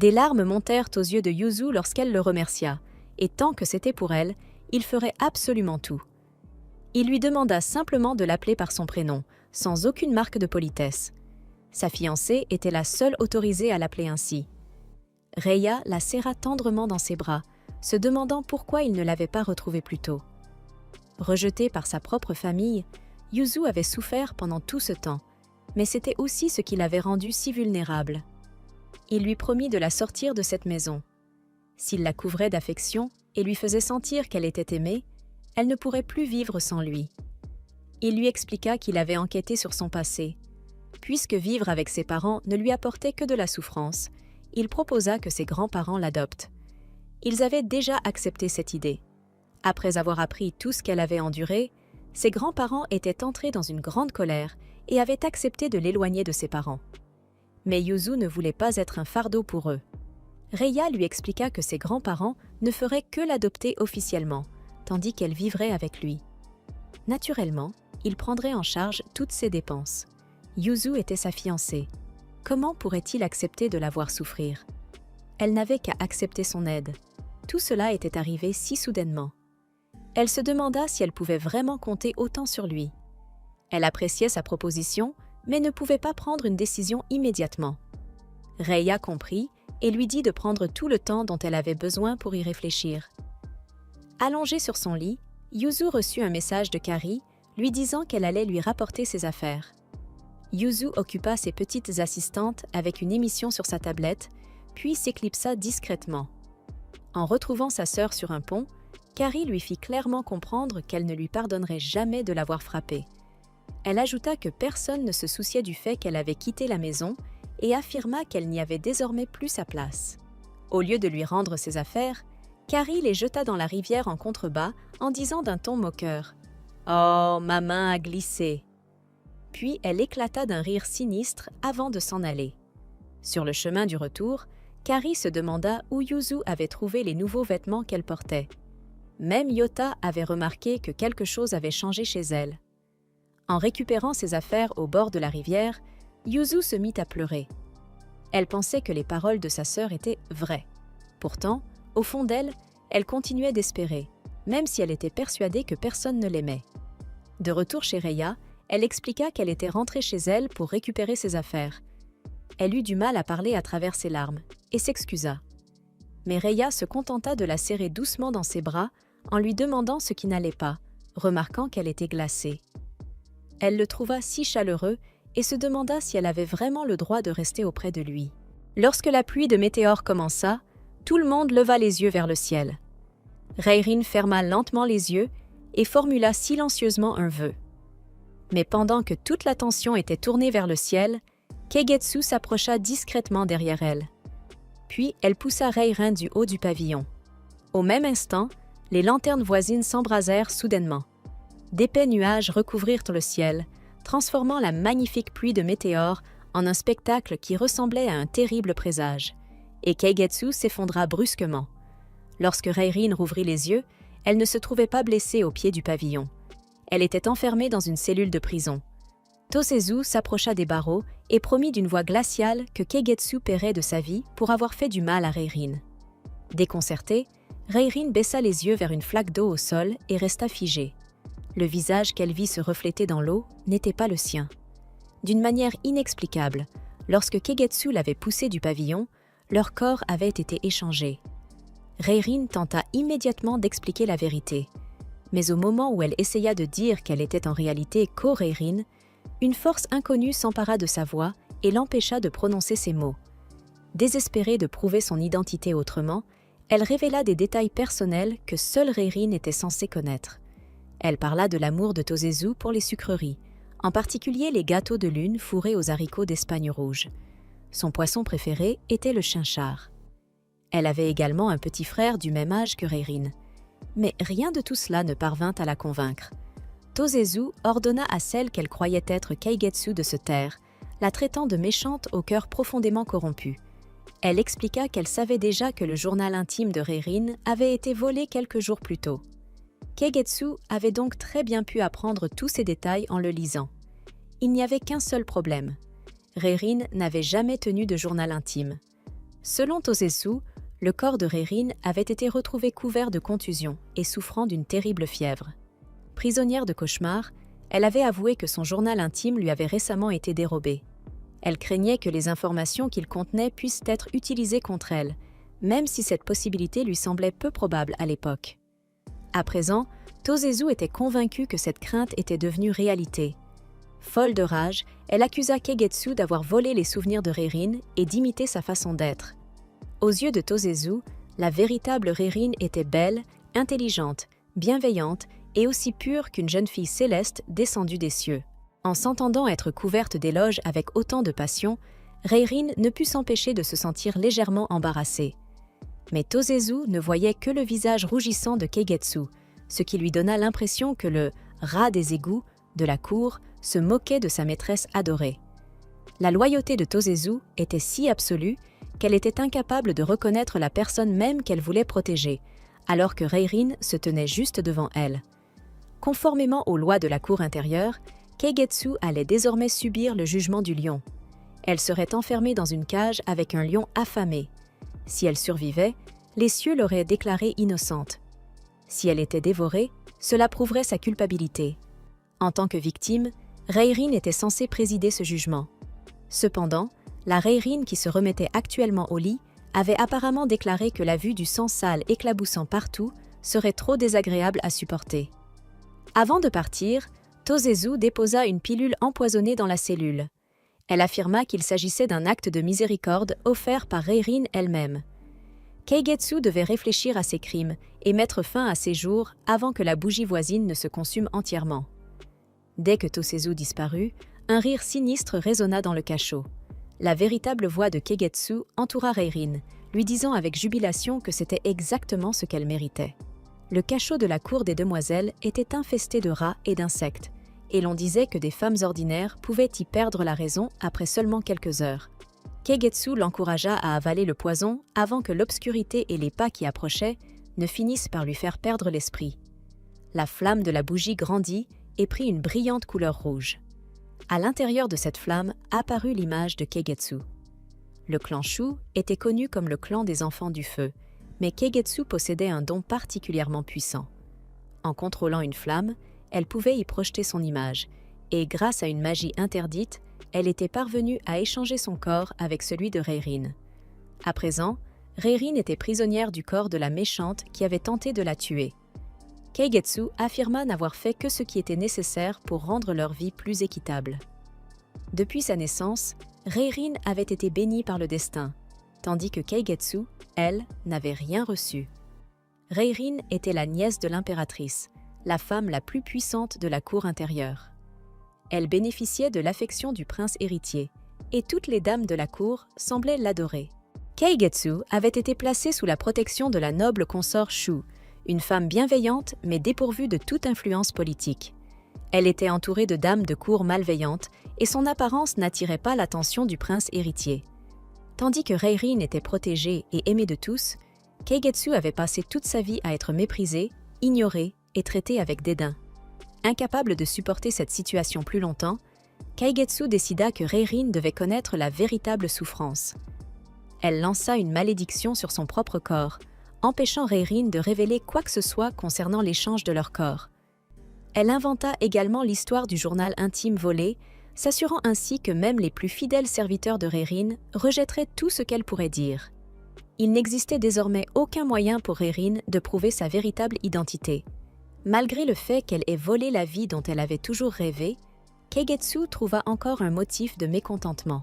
Des larmes montèrent aux yeux de Yuzu lorsqu'elle le remercia, et tant que c'était pour elle, il ferait absolument tout. Il lui demanda simplement de l'appeler par son prénom, sans aucune marque de politesse. Sa fiancée était la seule autorisée à l'appeler ainsi. Reiya la serra tendrement dans ses bras, se demandant pourquoi il ne l'avait pas retrouvée plus tôt. Rejeté par sa propre famille, Yuzu avait souffert pendant tout ce temps, mais c'était aussi ce qui l'avait rendue si vulnérable. Il lui promit de la sortir de cette maison. S'il la couvrait d'affection et lui faisait sentir qu'elle était aimée, elle ne pourrait plus vivre sans lui. Il lui expliqua qu'il avait enquêté sur son passé. Puisque vivre avec ses parents ne lui apportait que de la souffrance, il proposa que ses grands-parents l'adoptent. Ils avaient déjà accepté cette idée. Après avoir appris tout ce qu'elle avait enduré, ses grands-parents étaient entrés dans une grande colère et avaient accepté de l'éloigner de ses parents. Mais Yuzu ne voulait pas être un fardeau pour eux. Reiya lui expliqua que ses grands-parents ne feraient que l'adopter officiellement, tandis qu'elle vivrait avec lui. Naturellement, il prendrait en charge toutes ses dépenses. Yuzu était sa fiancée. Comment pourrait-il accepter de la voir souffrir? Elle n'avait qu'à accepter son aide. Tout cela était arrivé si soudainement. Elle se demanda si elle pouvait vraiment compter autant sur lui. Elle appréciait sa proposition, mais ne pouvait pas prendre une décision immédiatement. Reiya comprit et lui dit de prendre tout le temps dont elle avait besoin pour y réfléchir. Allongée sur son lit, Yuzu reçut un message de Kari lui disant qu'elle allait lui rapporter ses affaires. Yuzu occupa ses petites assistantes avec une émission sur sa tablette, puis s'éclipsa discrètement. En retrouvant sa sœur sur un pont, Kari lui fit clairement comprendre qu'elle ne lui pardonnerait jamais de l'avoir frappée. Elle ajouta que personne ne se souciait du fait qu'elle avait quitté la maison et affirma qu'elle n'y avait désormais plus sa place. Au lieu de lui rendre ses affaires, Kari les jeta dans la rivière en contrebas en disant d'un ton moqueur « Oh, ma main a glissé !» Puis elle éclata d'un rire sinistre avant de s'en aller. Sur le chemin du retour, Kari se demanda où Yuzu avait trouvé les nouveaux vêtements qu'elle portait. Même Yota avait remarqué que quelque chose avait changé chez elle. En récupérant ses affaires au bord de la rivière, Yuzu se mit à pleurer. Elle pensait que les paroles de sa sœur étaient vraies. Pourtant, au fond d'elle, elle continuait d'espérer, même si elle était persuadée que personne ne l'aimait. De retour chez Reiya, elle expliqua qu'elle était rentrée chez elle pour récupérer ses affaires. Elle eut du mal à parler à travers ses larmes et s'excusa. Mais Reiya se contenta de la serrer doucement dans ses bras en lui demandant ce qui n'allait pas, remarquant qu'elle était glacée. Elle le trouva si chaleureux et se demanda si elle avait vraiment le droit de rester auprès de lui. Lorsque la pluie de météores commença, tout le monde leva les yeux vers le ciel. Reirin ferma lentement les yeux et formula silencieusement un vœu. Mais pendant que toute l'attention était tournée vers le ciel, Keigetsu s'approcha discrètement derrière elle. Puis elle poussa Reirin du haut du pavillon. Au même instant, les lanternes voisines s'embrasèrent soudainement. D'épais nuages recouvrirent le ciel, transformant la magnifique pluie de météores en un spectacle qui ressemblait à un terrible présage. Et Keigetsu s'effondra brusquement. Lorsque Reirin rouvrit les yeux, elle ne se trouvait pas blessée au pied du pavillon. Elle était enfermée dans une cellule de prison. Tosezu s'approcha des barreaux et promit d'une voix glaciale que Keigetsu paierait de sa vie pour avoir fait du mal à Reirin. Déconcertée, Reirin baissa les yeux vers une flaque d'eau au sol et resta figée. Le visage qu'elle vit se refléter dans l'eau n'était pas le sien. D'une manière inexplicable, lorsque Keigetsu l'avait poussée du pavillon, leurs corps avaient été échangés. Reirin tenta immédiatement d'expliquer la vérité. Mais au moment où elle essaya de dire qu'elle était en réalité Ko-Reirin, une force inconnue s'empara de sa voix et l'empêcha de prononcer ces mots. Désespérée de prouver son identité autrement, elle révéla des détails personnels que seule Reirin était censée connaître. Elle parla de l'amour de Tosezu pour les sucreries, en particulier les gâteaux de lune fourrés aux haricots d'Espagne rouge. Son poisson préféré était le chinchard. Elle avait également un petit frère du même âge que Reirin. Mais rien de tout cela ne parvint à la convaincre. Tosezu ordonna à celle qu'elle croyait être Keigetsu de se taire, la traitant de méchante au cœur profondément corrompu. Elle expliqua qu'elle savait déjà que le journal intime de Reirin avait été volé quelques jours plus tôt. Keigetsu avait donc très bien pu apprendre tous ces détails en le lisant. Il n'y avait qu'un seul problème. Reirin n'avait jamais tenu de journal intime. Selon Tosetsu, le corps de Reirin avait été retrouvé couvert de contusions et souffrant d'une terrible fièvre. Prisonnière de cauchemars, elle avait avoué que son journal intime lui avait récemment été dérobé. Elle craignait que les informations qu'il contenait puissent être utilisées contre elle, même si cette possibilité lui semblait peu probable à l'époque. À présent, Tosetsu était convaincue que cette crainte était devenue réalité. Folle de rage, elle accusa Keigetsu d'avoir volé les souvenirs de Reirin et d'imiter sa façon d'être. Aux yeux de Tosetsu, la véritable Reirin était belle, intelligente, bienveillante et aussi pure qu'une jeune fille céleste descendue des cieux. En s'entendant être couverte d'éloges avec autant de passion, Reirin ne put s'empêcher de se sentir légèrement embarrassée. Mais Tosetsu ne voyait que le visage rougissant de Keigetsu, ce qui lui donna l'impression que le « rat des égouts » de la cour se moquait de sa maîtresse adorée. La loyauté de Tosetsu était si absolue qu'elle était incapable de reconnaître la personne même qu'elle voulait protéger, alors que Reirin se tenait juste devant elle. Conformément aux lois de la cour intérieure, Keigetsu allait désormais subir le jugement du lion. Elle serait enfermée dans une cage avec un lion affamé. Si elle survivait, les cieux l'auraient déclarée innocente. Si elle était dévorée, cela prouverait sa culpabilité. En tant que victime, Reirin était censée présider ce jugement. Cependant, la Reirin qui se remettait actuellement au lit avait apparemment déclaré que la vue du sang sale éclaboussant partout serait trop désagréable à supporter. Avant de partir, Tosetsu déposa une pilule empoisonnée dans la cellule. Elle affirma qu'il s'agissait d'un acte de miséricorde offert par Reirin elle-même. Keigetsu devait réfléchir à ses crimes et mettre fin à ses jours avant que la bougie voisine ne se consume entièrement. Dès que Tosetsu disparut, un rire sinistre résonna dans le cachot. La véritable voix de Keigetsu entoura Reirin, lui disant avec jubilation que c'était exactement ce qu'elle méritait. Le cachot de la cour des demoiselles était infesté de rats et d'insectes, et l'on disait que des femmes ordinaires pouvaient y perdre la raison après seulement quelques heures. Keigetsu l'encouragea à avaler le poison avant que l'obscurité et les pas qui approchaient ne finissent par lui faire perdre l'esprit. La flamme de la bougie grandit et prit une brillante couleur rouge. À l'intérieur de cette flamme apparut l'image de Keigetsu. Le clan Shu était connu comme le clan des enfants du feu, mais Keigetsu possédait un don particulièrement puissant. En contrôlant une flamme, elle pouvait y projeter son image, et grâce à une magie interdite, elle était parvenue à échanger son corps avec celui de Reirin. À présent, Reirin était prisonnière du corps de la méchante qui avait tenté de la tuer. Keigetsu affirma n'avoir fait que ce qui était nécessaire pour rendre leur vie plus équitable. Depuis sa naissance, Reirin avait été bénie par le destin, tandis que Keigetsu, elle, n'avait rien reçu. Reirin était la nièce de l'impératrice, la femme la plus puissante de la cour intérieure. Elle bénéficiait de l'affection du prince héritier, et toutes les dames de la cour semblaient l'adorer. Keigetsu avait été placée sous la protection de la noble consort Shu, une femme bienveillante mais dépourvue de toute influence politique. Elle était entourée de dames de cour malveillantes et son apparence n'attirait pas l'attention du prince héritier. Tandis que Reirin était protégée et aimée de tous, Keigetsu avait passé toute sa vie à être méprisée, ignorée et traitée avec dédain. Incapable de supporter cette situation plus longtemps, Keigetsu décida que Reirin devait connaître la véritable souffrance. Elle lança une malédiction sur son propre corps, empêchant Reirin de révéler quoi que ce soit concernant l'échange de leur corps. Elle inventa également l'histoire du journal intime volé, s'assurant ainsi que même les plus fidèles serviteurs de Reirin rejetteraient tout ce qu'elle pourrait dire. Il n'existait désormais aucun moyen pour Reirin de prouver sa véritable identité. Malgré le fait qu'elle ait volé la vie dont elle avait toujours rêvé, Keigetsu trouva encore un motif de mécontentement.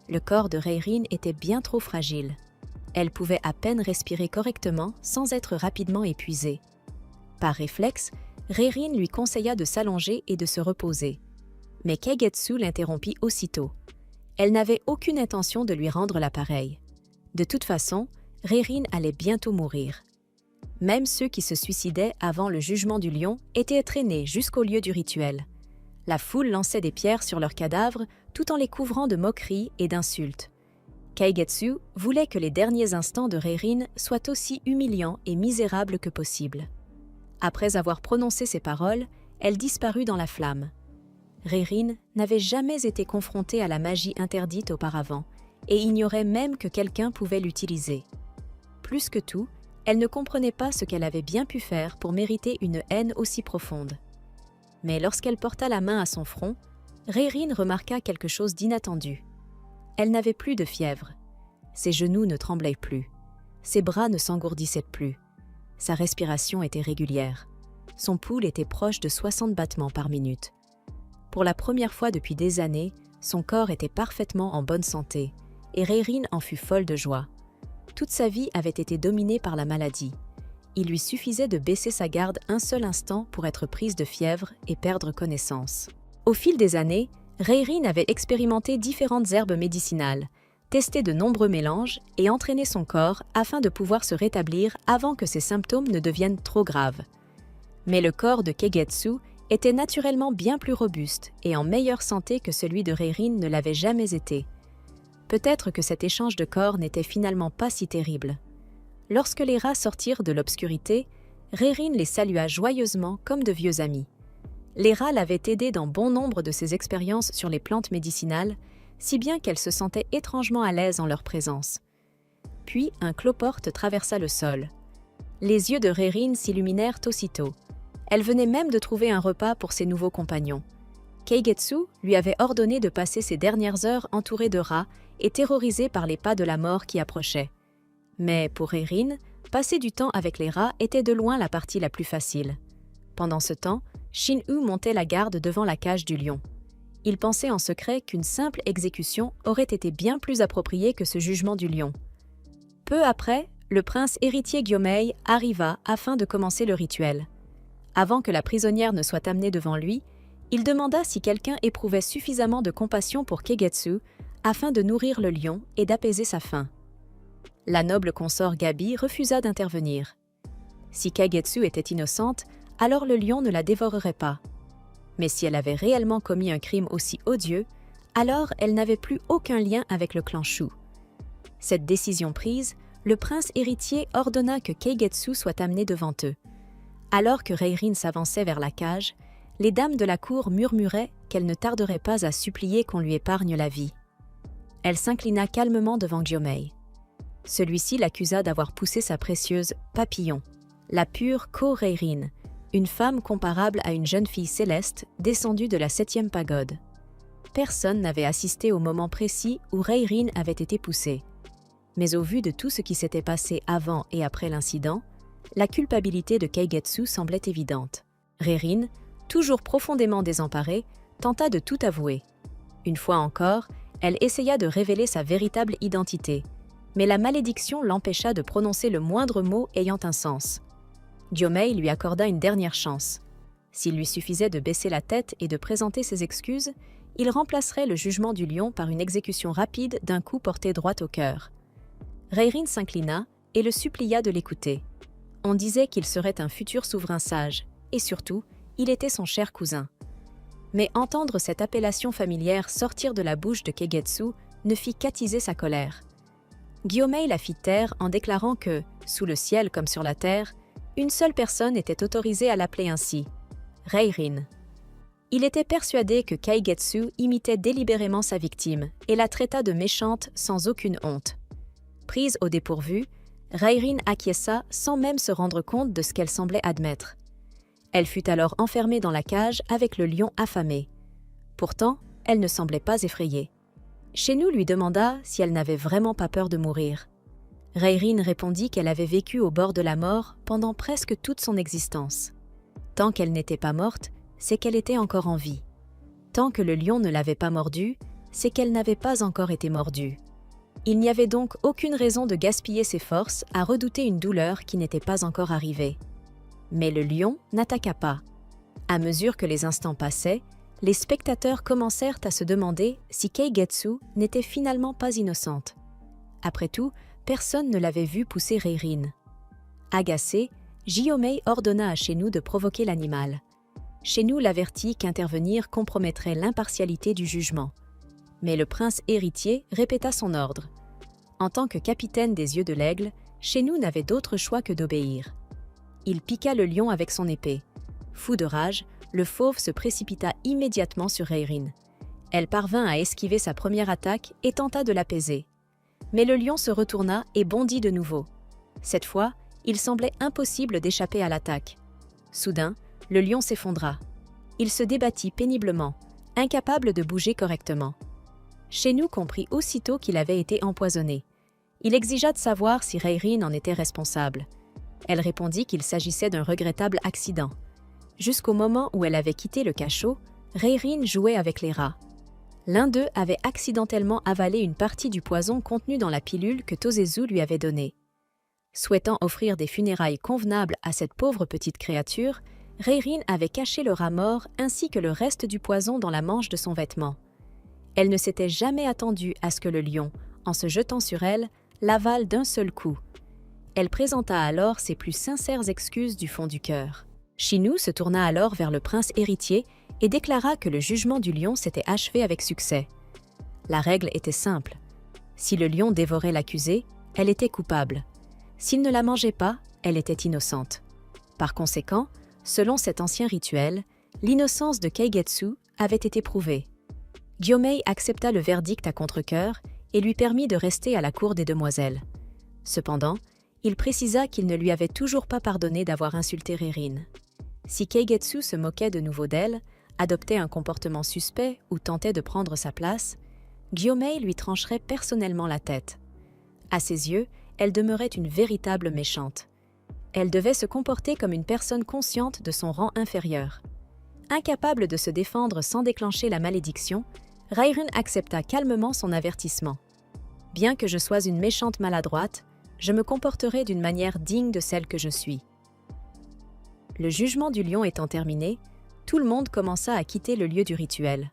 Le corps de Reirin était bien trop fragile. Elle pouvait à peine respirer correctement sans être rapidement épuisée. Par réflexe, Reirin lui conseilla de s'allonger et de se reposer. Mais Keigetsu l'interrompit aussitôt. Elle n'avait aucune intention de lui rendre l'appareil. De toute façon, Reirin allait bientôt mourir. Même ceux qui se suicidaient avant le jugement du lion étaient traînés jusqu'au lieu du rituel. La foule lançait des pierres sur leurs cadavres tout en les couvrant de moqueries et d'insultes. Keigetsu voulait que les derniers instants de Reirin soient aussi humiliants et misérables que possible. Après avoir prononcé ces paroles, elle disparut dans la flamme. Reirin n'avait jamais été confrontée à la magie interdite auparavant, et ignorait même que quelqu'un pouvait l'utiliser. Plus que tout, elle ne comprenait pas ce qu'elle avait bien pu faire pour mériter une haine aussi profonde. Mais lorsqu'elle porta la main à son front, Rhaeryn remarqua quelque chose d'inattendu. Elle n'avait plus de fièvre. Ses genoux ne tremblaient plus. Ses bras ne s'engourdissaient plus. Sa respiration était régulière. Son pouls était proche de 60 battements par minute. Pour la première fois depuis des années, son corps était parfaitement en bonne santé, et Rhaeryn en fut folle de joie. Toute sa vie avait été dominée par la maladie. Il lui suffisait de baisser sa garde un seul instant pour être prise de fièvre et perdre connaissance. Au fil des années, Rhaeryn avait expérimenté différentes herbes médicinales, testé de nombreux mélanges et entraîné son corps afin de pouvoir se rétablir avant que ses symptômes ne deviennent trop graves. Mais le corps de Keigetsu était naturellement bien plus robuste et en meilleure santé que celui de Rhaeryn ne l'avait jamais été. Peut-être que cet échange de corps n'était finalement pas si terrible. Lorsque les rats sortirent de l'obscurité, Rhaeryn les salua joyeusement comme de vieux amis. Les rats l'avaient aidée dans bon nombre de ses expériences sur les plantes médicinales, si bien qu'elle se sentait étrangement à l'aise en leur présence. Puis un cloporte traversa le sol. Les yeux de Rhaeryn s'illuminèrent aussitôt. Elle venait même de trouver un repas pour ses nouveaux compagnons. Keigetsu lui avait ordonné de passer ses dernières heures entourée de rats et terrorisée par les pas de la mort qui approchaient. Mais pour Rhaeryn, passer du temps avec les rats était de loin la partie la plus facile. Pendant ce temps, Shin-Hu montait la garde devant la cage du lion. Il pensait en secret qu'une simple exécution aurait été bien plus appropriée que ce jugement du lion. Peu après, le prince héritier Gyomei arriva afin de commencer le rituel. Avant que la prisonnière ne soit amenée devant lui, il demanda si quelqu'un éprouvait suffisamment de compassion pour Keigetsu afin de nourrir le lion et d'apaiser sa faim. La noble consort Gabi refusa d'intervenir. Si Keigetsu était innocente, alors le lion ne la dévorerait pas. Mais si elle avait réellement commis un crime aussi odieux, alors elle n'avait plus aucun lien avec le clan Shu. Cette décision prise, le prince héritier ordonna que Keigetsu soit amené devant eux. Alors que Rhaeryn s'avançait vers la cage, les dames de la cour murmuraient qu'elle ne tarderait pas à supplier qu'on lui épargne la vie. Elle s'inclina calmement devant Gyomei. Celui-ci l'accusa d'avoir poussé sa précieuse Papillon, la pure Ko-Rhaeryn, une femme comparable à une jeune fille céleste descendue de la 7e pagode. Personne n'avait assisté au moment précis où Rhaeryn avait été poussée. Mais au vu de tout ce qui s'était passé avant et après l'incident, la culpabilité de Keigetsu semblait évidente. Rhaeryn, toujours profondément désemparée, tenta de tout avouer. Une fois encore, elle essaya de révéler sa véritable identité, mais la malédiction l'empêcha de prononcer le moindre mot ayant un sens. Gyomei lui accorda une dernière chance. S'il lui suffisait de baisser la tête et de présenter ses excuses, il remplacerait le jugement du lion par une exécution rapide d'un coup porté droit au cœur. Rhaeryn s'inclina et le supplia de l'écouter. On disait qu'il serait un futur souverain sage, et surtout, il était son cher cousin. Mais entendre cette appellation familière sortir de la bouche de Keigetsu ne fit qu'attiser sa colère. Gyomei la fit taire en déclarant que, sous le ciel comme sur la terre, une seule personne était autorisée à l'appeler ainsi, Rhaeryn. Il était persuadé que Keigetsu imitait délibérément sa victime et la traita de méchante sans aucune honte. Prise au dépourvu, Rhaeryn acquiesça sans même se rendre compte de ce qu'elle semblait admettre. Elle fut alors enfermée dans la cage avec le lion affamé. Pourtant, elle ne semblait pas effrayée. Shin-Hu lui demanda si elle n'avait vraiment pas peur de mourir. Rhaeryn répondit qu'elle avait vécu au bord de la mort pendant presque toute son existence. Tant qu'elle n'était pas morte, c'est qu'elle était encore en vie. Tant que le lion ne l'avait pas mordue, c'est qu'elle n'avait pas encore été mordue. Il n'y avait donc aucune raison de gaspiller ses forces à redouter une douleur qui n'était pas encore arrivée. Mais le lion n'attaqua pas. À mesure que les instants passaient, les spectateurs commencèrent à se demander si Keigetsu n'était finalement pas innocente. Après tout, personne ne l'avait vue pousser Rhaeryn. Agacé, Gyomei ordonna à Shin-Hu de provoquer l'animal. Shin-Hu l'avertit qu'intervenir compromettrait l'impartialité du jugement. Mais le prince héritier répéta son ordre. En tant que capitaine des yeux de l'aigle, Shin-Hu n'avait d'autre choix que d'obéir. Il piqua le lion avec son épée. Fou de rage, le fauve se précipita immédiatement sur Rhaeryn. Elle parvint à esquiver sa première attaque et tenta de l'apaiser, Mais le lion se retourna et bondit de nouveau. Cette fois, il semblait impossible d'échapper à l'attaque. Soudain, le lion s'effondra. Il se débattit péniblement, incapable de bouger correctement. Shenu comprit aussitôt qu'il avait été empoisonné. Il exigea de savoir si Reirin en était responsable. Elle répondit qu'il s'agissait d'un regrettable accident. Jusqu'au moment où elle avait quitté le cachot, Reirin jouait avec les rats. L'un d'eux avait accidentellement avalé une partie du poison contenu dans la pilule que Tosezu lui avait donnée. Souhaitant offrir des funérailles convenables à cette pauvre petite créature, Reirin avait caché le rat mort ainsi que le reste du poison dans la manche de son vêtement. Elle ne s'était jamais attendue à ce que le lion, en se jetant sur elle, l'avale d'un seul coup. Elle présenta alors ses plus sincères excuses du fond du cœur. Shinu se tourna alors vers le prince héritier et déclara que le jugement du lion s'était achevé avec succès. La règle était simple. Si le lion dévorait l'accusée, elle était coupable. S'il ne la mangeait pas, elle était innocente. Par conséquent, selon cet ancien rituel, l'innocence de Keigetsu avait été prouvée. Gyomei accepta le verdict à contre-cœur et lui permit de rester à la cour des demoiselles. Cependant, il précisa qu'il ne lui avait toujours pas pardonné d'avoir insulté Reirin. Si Keigetsu se moquait de nouveau d'elle, adoptait un comportement suspect ou tentait de prendre sa place, Gyomei lui trancherait personnellement la tête. À ses yeux, elle demeurait une véritable méchante. Elle devait se comporter comme une personne consciente de son rang inférieur. Incapable de se défendre sans déclencher la malédiction, Reirin accepta calmement son avertissement. « Bien que je sois une méchante maladroite, je me comporterai d'une manière digne de celle que je suis. » Le jugement du lion étant terminé, tout le monde commença à quitter le lieu du rituel.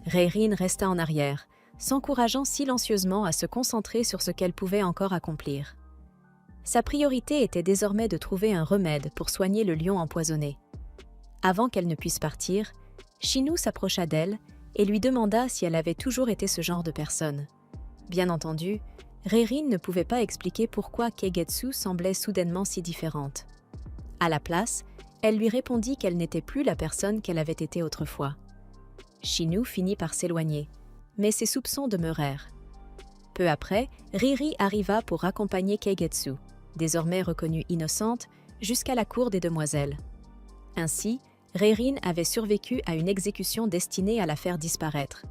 Reirin resta en arrière, s'encourageant silencieusement à se concentrer sur ce qu'elle pouvait encore accomplir. Sa priorité était désormais de trouver un remède pour soigner le lion empoisonné. Avant qu'elle ne puisse partir, Shinu s'approcha d'elle et lui demanda si elle avait toujours été ce genre de personne. Bien entendu, Reirin ne pouvait pas expliquer pourquoi Keigetsu semblait soudainement si différente. À la place, elle lui répondit qu'elle n'était plus la personne qu'elle avait été autrefois. Shinu finit par s'éloigner, mais ses soupçons demeurèrent. Peu après, Riri arriva pour accompagner Keigetsu, désormais reconnue innocente, jusqu'à la cour des demoiselles. Ainsi, Reirin avait survécu à une exécution destinée à la faire disparaître.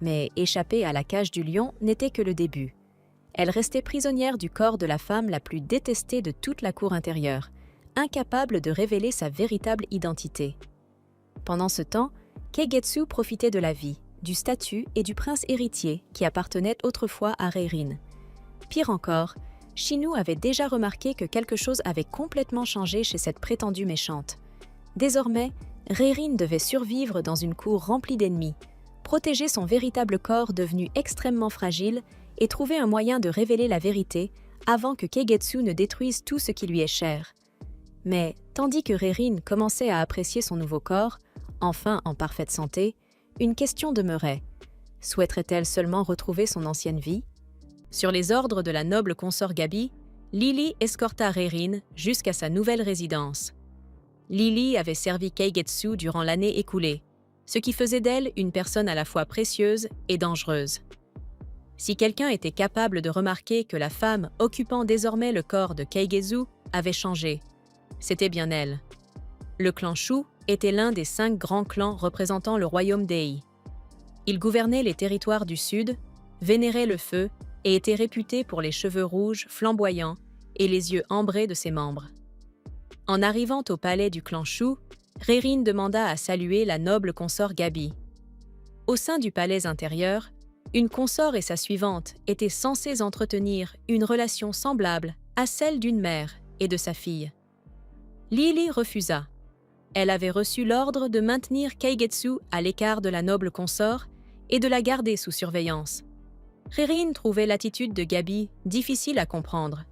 Mais échapper à la cage du lion n'était que le début. Elle restait prisonnière du corps de la femme la plus détestée de toute la cour intérieure, incapable de révéler sa véritable identité. Pendant ce temps, Keigetsu profitait de la vie, du statut et du prince héritier qui appartenait autrefois à Reirin. Pire encore, Shinu avait déjà remarqué que quelque chose avait complètement changé chez cette prétendue méchante. Désormais, Reirin devait survivre dans une cour remplie d'ennemis, protéger son véritable corps devenu extrêmement fragile et trouver un moyen de révéler la vérité avant que Keigetsu ne détruise tout ce qui lui est cher. Mais, tandis que Reirin commençait à apprécier son nouveau corps, enfin en parfaite santé, une question demeurait. Souhaiterait-elle seulement retrouver son ancienne vie? Sur les ordres de la noble consort Gabi, Lily escorta Reirin jusqu'à sa nouvelle résidence. Lily avait servi Keigetsu durant l'année écoulée, ce qui faisait d'elle une personne à la fois précieuse et dangereuse. Si quelqu'un était capable de remarquer que la femme occupant désormais le corps de Keigetsu avait changé, c'était bien elle. Le clan Shu était l'un des 5 grands clans représentant le royaume d'Ei. Il gouvernait les territoires du sud, vénérait le feu et était réputé pour les cheveux rouges flamboyants et les yeux ambrés de ses membres. En arrivant au palais du clan Shu, Reirin demanda à saluer la noble consort Gabi. Au sein du palais intérieur, une consort et sa suivante étaient censées entretenir une relation semblable à celle d'une mère et de sa fille. Lily refusa. Elle avait reçu l'ordre de maintenir Keigetsu à l'écart de la noble consort et de la garder sous surveillance. Reirin trouvait l'attitude de Gabi difficile à comprendre.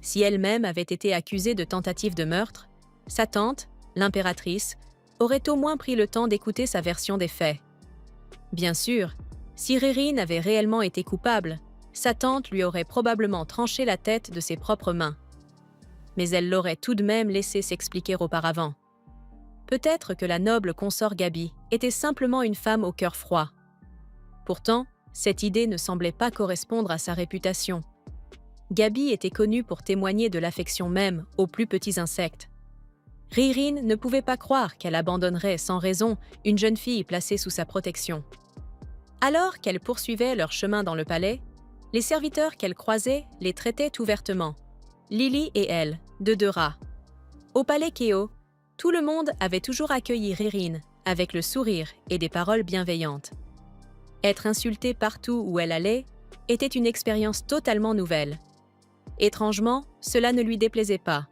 Si elle-même avait été accusée de tentative de meurtre, sa tante, l'impératrice, aurait au moins pris le temps d'écouter sa version des faits. Bien sûr, si Reirin avait réellement été coupable, sa tante lui aurait probablement tranché la tête de ses propres mains. Mais elle l'aurait tout de même laissé s'expliquer auparavant. Peut-être que la noble consort Gabi était simplement une femme au cœur froid. Pourtant, Cette idée ne semblait pas correspondre à sa réputation. Gabi était connue pour témoigner de l'affection même aux plus petits insectes. Ririn ne pouvait pas croire qu'elle abandonnerait sans raison une jeune fille placée sous sa protection. Alors qu'elle poursuivait leur chemin dans le palais, les serviteurs qu'elle croisait les traitaient ouvertement. Lily et elle, de deux rats. Au palais Keo, tout le monde avait toujours accueilli Ririn avec le sourire et des paroles bienveillantes. Être insultée partout où elle allait était une expérience totalement nouvelle. Étrangement, cela ne lui déplaisait pas.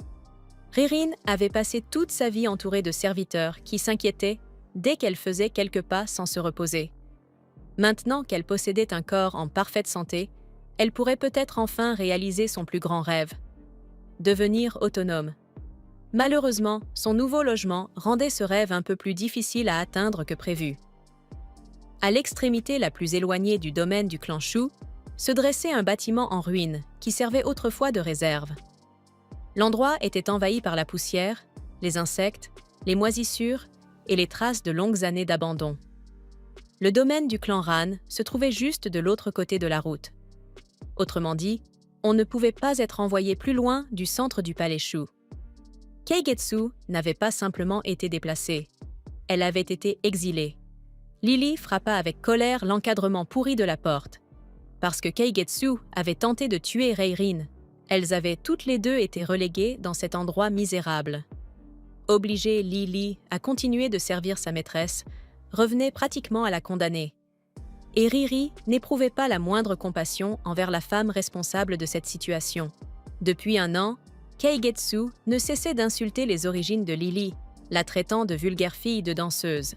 Ririn avait passé toute sa vie entourée de serviteurs qui s'inquiétaient dès qu'elle faisait quelques pas sans se reposer. Maintenant qu'elle possédait un corps en parfaite santé, elle pourrait peut-être enfin réaliser son plus grand rêve, devenir autonome. Malheureusement, son nouveau logement rendait ce rêve un peu plus difficile à atteindre que prévu. À l'extrémité la plus éloignée du domaine du clan Shu, se dressait un bâtiment en ruine qui servait autrefois de réserve. L'endroit était envahi par la poussière, les insectes, les moisissures et les traces de longues années d'abandon. Le domaine du clan Ran se trouvait juste de l'autre côté de la route. Autrement dit, on ne pouvait pas être envoyé plus loin du centre du palais Shu. Keigetsu n'avait pas simplement été déplacée, elle avait été exilée. Lily frappa avec colère l'encadrement pourri de la porte. Parce que Keigetsu avait tenté de tuer Reirin, elles avaient toutes les deux été reléguées dans cet endroit misérable. Obliger Lily à continuer de servir sa maîtresse revenait pratiquement à la condamner. Et Riri n'éprouvait pas la moindre compassion envers la femme responsable de cette situation. Depuis un an, Keigetsu ne cessait d'insulter les origines de Lily, la traitant de vulgaire fille de danseuse.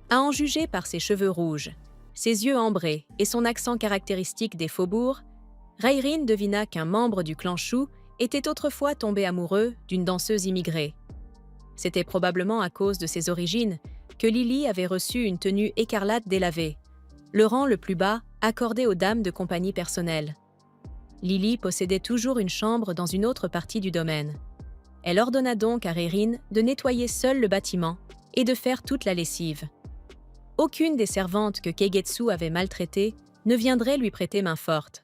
À en juger par ses cheveux rouges, ses yeux ambrés et son accent caractéristique des faubourgs, Reirin devina qu'un membre du clan Shu était autrefois tombé amoureux d'une danseuse immigrée. C'était probablement à cause de ses origines que Lily avait reçu une tenue écarlate délavée, le rang le plus bas accordé aux dames de compagnie personnelle. Lily possédait toujours une chambre dans une autre partie du domaine. Elle ordonna donc à Reirin de nettoyer seule le bâtiment et de faire toute la lessive. Aucune des servantes que Keigetsu avait maltraitées ne viendrait lui prêter main forte.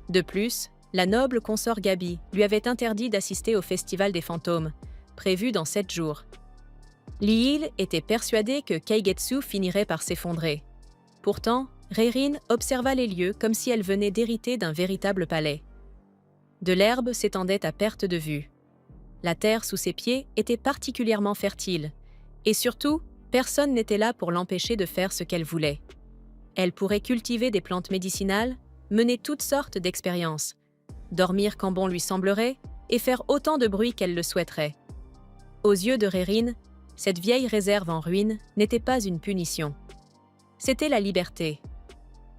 De plus, la noble consort Gabi lui avait interdit d'assister au festival des fantômes, prévu dans 7 jours. Lihil était persuadée que Keigetsu finirait par s'effondrer. Pourtant, Reirin observa les lieux comme si elle venait d'hériter d'un véritable palais. De l'herbe s'étendait à perte de vue. La terre sous ses pieds était particulièrement fertile, et surtout, personne n'était là pour l'empêcher de faire ce qu'elle voulait. Elle pourrait cultiver des plantes médicinales, mener toutes sortes d'expériences, dormir quand bon lui semblerait et faire autant de bruit qu'elle le souhaiterait. Aux yeux de Reirin, cette vieille réserve en ruine n'était pas une punition. C'était la liberté.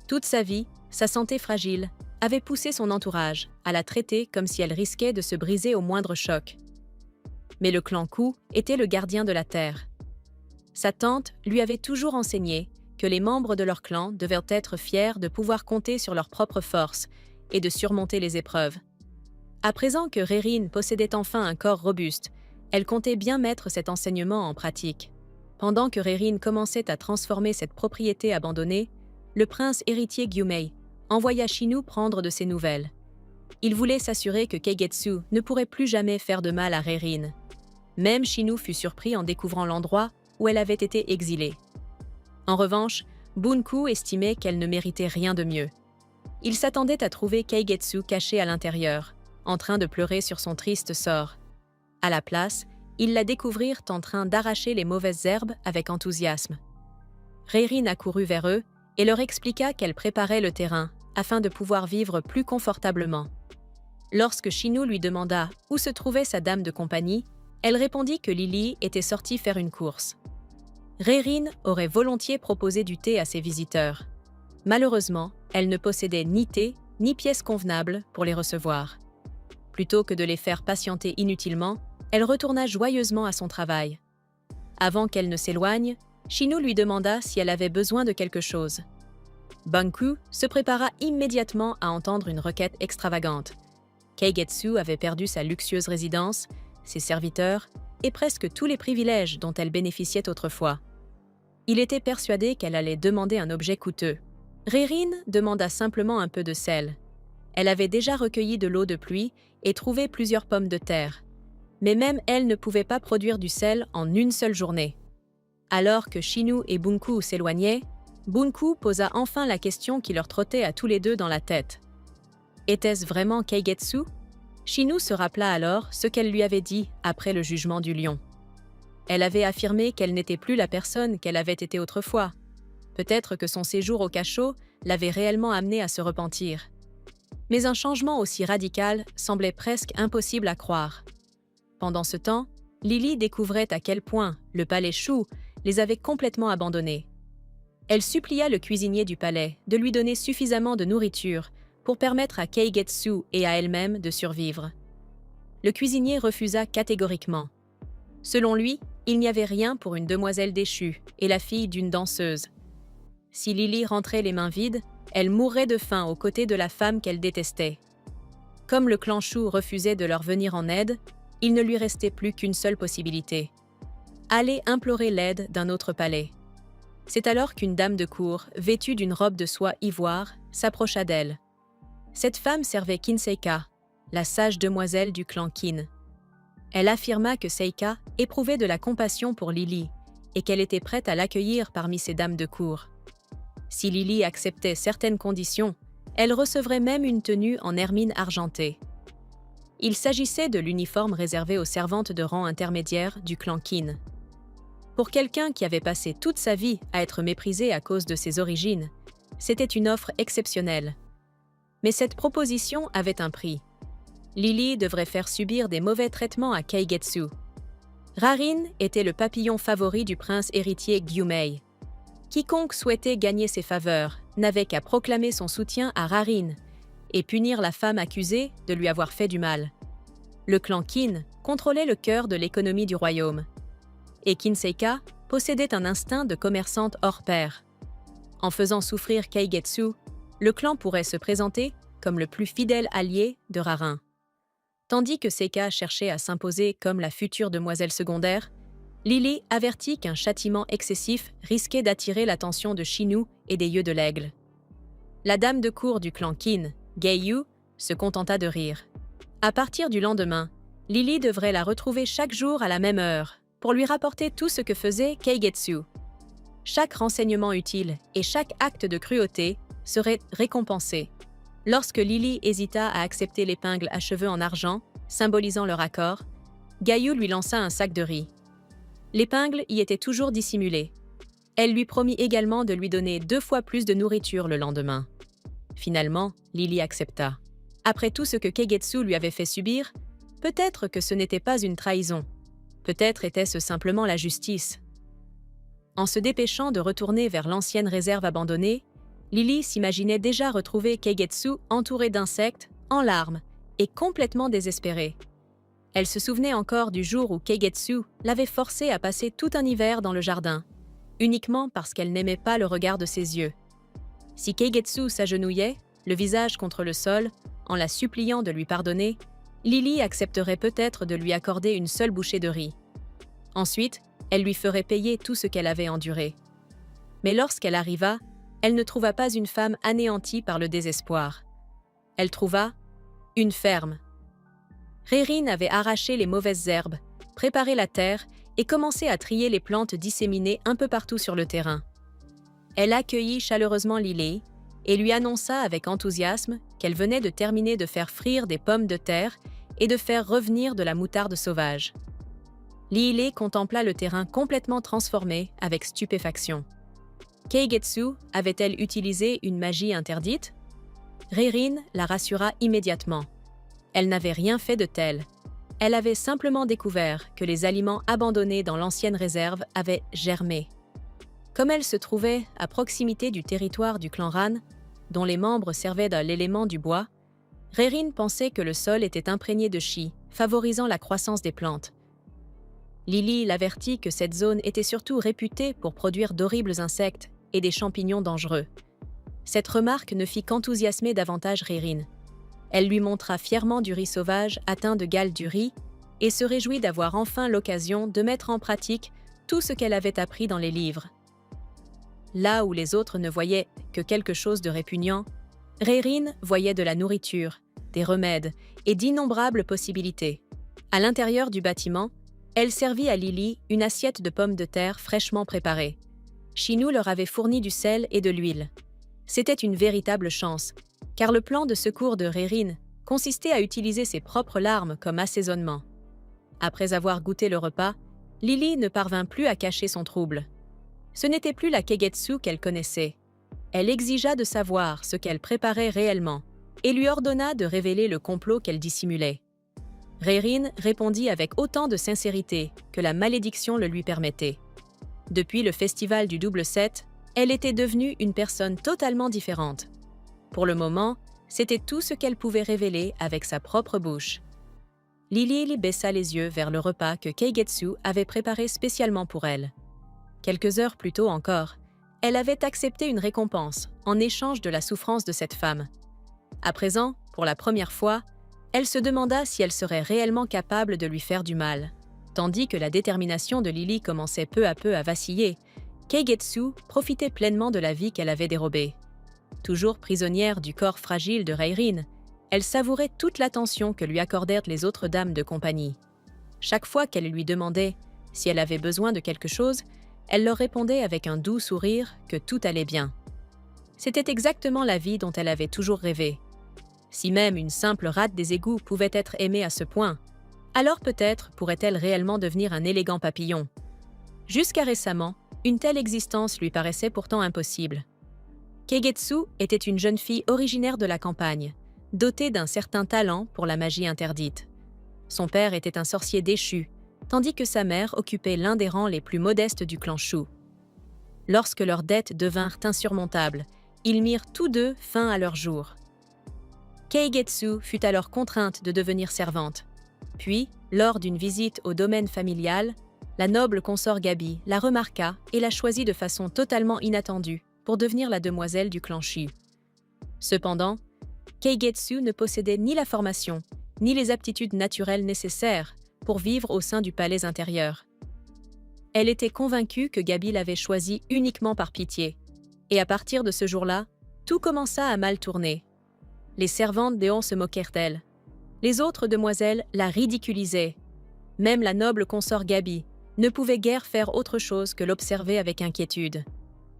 Toute sa vie, sa santé fragile, avait poussé son entourage à la traiter comme si elle risquait de se briser au moindre choc. Mais le clan Ku était le gardien de la terre. Sa tante lui avait toujours enseigné que les membres de leur clan devaient être fiers de pouvoir compter sur leurs propres forces et de surmonter les épreuves. À présent que Reirin possédait enfin un corps robuste, elle comptait bien mettre cet enseignement en pratique. Pendant que Reirin commençait à transformer cette propriété abandonnée, le prince héritier Gyumei envoya Shinu prendre de ses nouvelles. Il voulait s'assurer que Keigetsu ne pourrait plus jamais faire de mal à Reirin. Même Shinu fut surpris en découvrant l'endroit où elle avait été exilée. En revanche, Bunku estimait qu'elle ne méritait rien de mieux. Il s'attendait à trouver Keigetsu caché à l'intérieur, en train de pleurer sur son triste sort. À la place, ils la découvrirent en train d'arracher les mauvaises herbes avec enthousiasme. Reirin accourut vers eux et leur expliqua qu'elle préparait le terrain afin de pouvoir vivre plus confortablement. Lorsque Shinu lui demanda où se trouvait sa dame de compagnie, elle répondit que Lily était sortie faire une course. Reirin aurait volontiers proposé du thé à ses visiteurs. Malheureusement, elle ne possédait ni thé ni pièces convenables pour les recevoir. Plutôt que de les faire patienter inutilement, elle retourna joyeusement à son travail. Avant qu'elle ne s'éloigne, Shinu lui demanda si elle avait besoin de quelque chose. Bunku se prépara immédiatement à entendre une requête extravagante. Keigetsu avait perdu sa luxueuse résidence, ses serviteurs et presque tous les privilèges dont elle bénéficiait autrefois. Il était persuadé qu'elle allait demander un objet coûteux, Rérine demanda simplement un peu de sel. Elle avait déjà recueilli de l'eau de pluie et trouvé plusieurs pommes de terre. Mais même elle ne pouvait pas produire du sel en une seule journée. Alors que Chinu et Bunku s'éloignaient, Bunku posa enfin la question qui leur trottait à tous les deux dans la tête. Était-ce vraiment Keigetsu? Chinu se rappela alors ce qu'elle lui avait dit après le jugement du lion. Elle avait affirmé qu'elle n'était plus la personne qu'elle avait été autrefois. Peut-être que son séjour au cachot l'avait réellement amenée à se repentir. Mais un changement aussi radical semblait presque impossible à croire. Pendant ce temps, Lily découvrait à quel point le palais Shu les avait complètement abandonnés. Elle supplia le cuisinier du palais de lui donner suffisamment de nourriture pour permettre à Keigetsu et à elle-même de survivre. Le cuisinier refusa catégoriquement. Selon lui, il n'y avait rien pour une demoiselle déchue et la fille d'une danseuse. Si Lily rentrait les mains vides, elle mourrait de faim aux côtés de la femme qu'elle détestait. Comme le clan Shu refusait de leur venir en aide, il ne lui restait plus qu'une seule possibilité. Aller implorer l'aide d'un autre palais. C'est alors qu'une dame de cour, vêtue d'une robe de soie ivoire, s'approcha d'elle. Cette femme servait Kinseika, la sage demoiselle du clan Kin. Elle affirma que Seika éprouvait de la compassion pour Lily et qu'elle était prête à l'accueillir parmi ses dames de cour. Si Lily acceptait certaines conditions, elle recevrait même une tenue en hermine argentée. Il s'agissait de l'uniforme réservé aux servantes de rang intermédiaire du clan Kin. Pour quelqu'un qui avait passé toute sa vie à être méprisé à cause de ses origines, c'était une offre exceptionnelle. Mais cette proposition avait un prix. Lily devrait faire subir des mauvais traitements à Keigetsu. Rarin était le papillon favori du prince héritier Gyumei. Quiconque souhaitait gagner ses faveurs n'avait qu'à proclamer son soutien à Rarin et punir la femme accusée de lui avoir fait du mal. Le clan Kin contrôlait le cœur de l'économie du royaume. Et Kinseika possédait un instinct de commerçante hors pair. En faisant souffrir Keigetsu, le clan pourrait se présenter comme le plus fidèle allié de Rarin. Tandis que Seika cherchait à s'imposer comme la future demoiselle secondaire, Lily avertit qu'un châtiment excessif risquait d'attirer l'attention de Chinu et des yeux de l'aigle. La dame de cour du clan Kin, Geiyu, se contenta de rire. À partir du lendemain, Lily devrait la retrouver chaque jour à la même heure pour lui rapporter tout ce que faisait Keigetsu. Chaque renseignement utile et chaque acte de cruauté serait récompensé. Lorsque Lily hésita à accepter l'épingle à cheveux en argent, symbolisant leur accord, Geiyu lui lança un sac de riz. L'épingle y était toujours dissimulée. Elle lui promit également de lui donner 2 fois plus de nourriture le lendemain. Finalement, Lily accepta. Après tout ce que Keigetsu lui avait fait subir, peut-être que ce n'était pas une trahison. Peut-être était-ce simplement la justice. En se dépêchant de retourner vers l'ancienne réserve abandonnée, Lily s'imaginait déjà retrouver Keigetsu entouré d'insectes, en larmes et complètement désespérée. Elle se souvenait encore du jour où Keigetsu l'avait forcée à passer tout un hiver dans le jardin, uniquement parce qu'elle n'aimait pas le regard de ses yeux. Si Keigetsu s'agenouillait, le visage contre le sol, en la suppliant de lui pardonner, Lily accepterait peut-être de lui accorder une seule bouchée de riz. Ensuite, elle lui ferait payer tout ce qu'elle avait enduré. Mais lorsqu'elle arriva, elle ne trouva pas une femme anéantie par le désespoir. Elle trouva une ferme. Rérine avait arraché les mauvaises herbes, préparé la terre et commencé à trier les plantes disséminées un peu partout sur le terrain. Elle accueillit chaleureusement Lily et lui annonça avec enthousiasme qu'elle venait de terminer de faire frire des pommes de terre et de faire revenir de la moutarde sauvage. Lily contempla le terrain complètement transformé avec stupéfaction. Keigetsu avait-elle utilisé une magie interdite? Rérine la rassura immédiatement. Elle n'avait rien fait de tel. Elle avait simplement découvert que les aliments abandonnés dans l'ancienne réserve avaient germé. Comme elle se trouvait à proximité du territoire du clan Ran, dont les membres servaient de l'élément du bois, Rérine pensait que le sol était imprégné de chi, favorisant la croissance des plantes. Lily l'avertit que cette zone était surtout réputée pour produire d'horribles insectes et des champignons dangereux. Cette remarque ne fit qu'enthousiasmer davantage Rérine. Elle lui montra fièrement du riz sauvage atteint de gale du riz et se réjouit d'avoir enfin l'occasion de mettre en pratique tout ce qu'elle avait appris dans les livres. là où les autres ne voyaient que quelque chose de répugnant, Reirin voyait de la nourriture, des remèdes et d'innombrables possibilités. À l'intérieur du bâtiment, elle servit à Lily une assiette de pommes de terre fraîchement préparées. Chinou leur avait fourni du sel et de l'huile. C'était une véritable chance, car le plan de secours de Reirin consistait à utiliser ses propres larmes comme assaisonnement. Après avoir goûté le repas, Lily ne parvint plus à cacher son trouble. Ce n'était plus la Keigetsu qu'elle connaissait. Elle exigea de savoir ce qu'elle préparait réellement et lui ordonna de révéler le complot qu'elle dissimulait. Reirin répondit avec autant de sincérité que la malédiction le lui permettait. Depuis le festival du double 7, elle était devenue une personne totalement différente. Pour le moment, c'était tout ce qu'elle pouvait révéler avec sa propre bouche. Lily baissa les yeux vers le repas que Keigetsu avait préparé spécialement pour elle. Quelques heures plus tôt encore, elle avait accepté une récompense en échange de la souffrance de cette femme. À présent, pour la première fois, elle se demanda si elle serait réellement capable de lui faire du mal. Tandis que la détermination de Lily commençait peu à peu à vaciller, Keigetsu profitait pleinement de la vie qu'elle avait dérobée. Toujours prisonnière du corps fragile de Reirin, elle savourait toute l'attention que lui accordèrent les autres dames de compagnie. Chaque fois qu'elle lui demandait si elle avait besoin de quelque chose, elle leur répondait avec un doux sourire que tout allait bien. C'était exactement la vie dont elle avait toujours rêvé. Si même une simple rate des égouts pouvait être aimée à ce point, alors peut-être pourrait-elle réellement devenir un élégant papillon. Jusqu'à récemment, une telle existence lui paraissait pourtant impossible. Keigetsu était une jeune fille originaire de la campagne, dotée d'un certain talent pour la magie interdite. Son père était un sorcier déchu, tandis que sa mère occupait l'un des rangs les plus modestes du clan Shu. Lorsque leurs dettes devinrent insurmontables, ils mirent tous deux fin à leur jour. Keigetsu fut alors contrainte de devenir servante. Puis, lors d'une visite au domaine familial, la noble consort Gabi la remarqua et la choisit de façon totalement inattendue pour devenir la demoiselle du clan Shu. Cependant, Keigetsu ne possédait ni la formation, ni les aptitudes naturelles nécessaires pour vivre au sein du palais intérieur. Elle était convaincue que Gabi l'avait choisie uniquement par pitié. Et à partir de ce jour-là, tout commença à mal tourner. Les servantes d'Eon se moquèrent d'elle. Les autres demoiselles la ridiculisaient. Même la noble consort Gabi ne pouvait guère faire autre chose que l'observer avec inquiétude.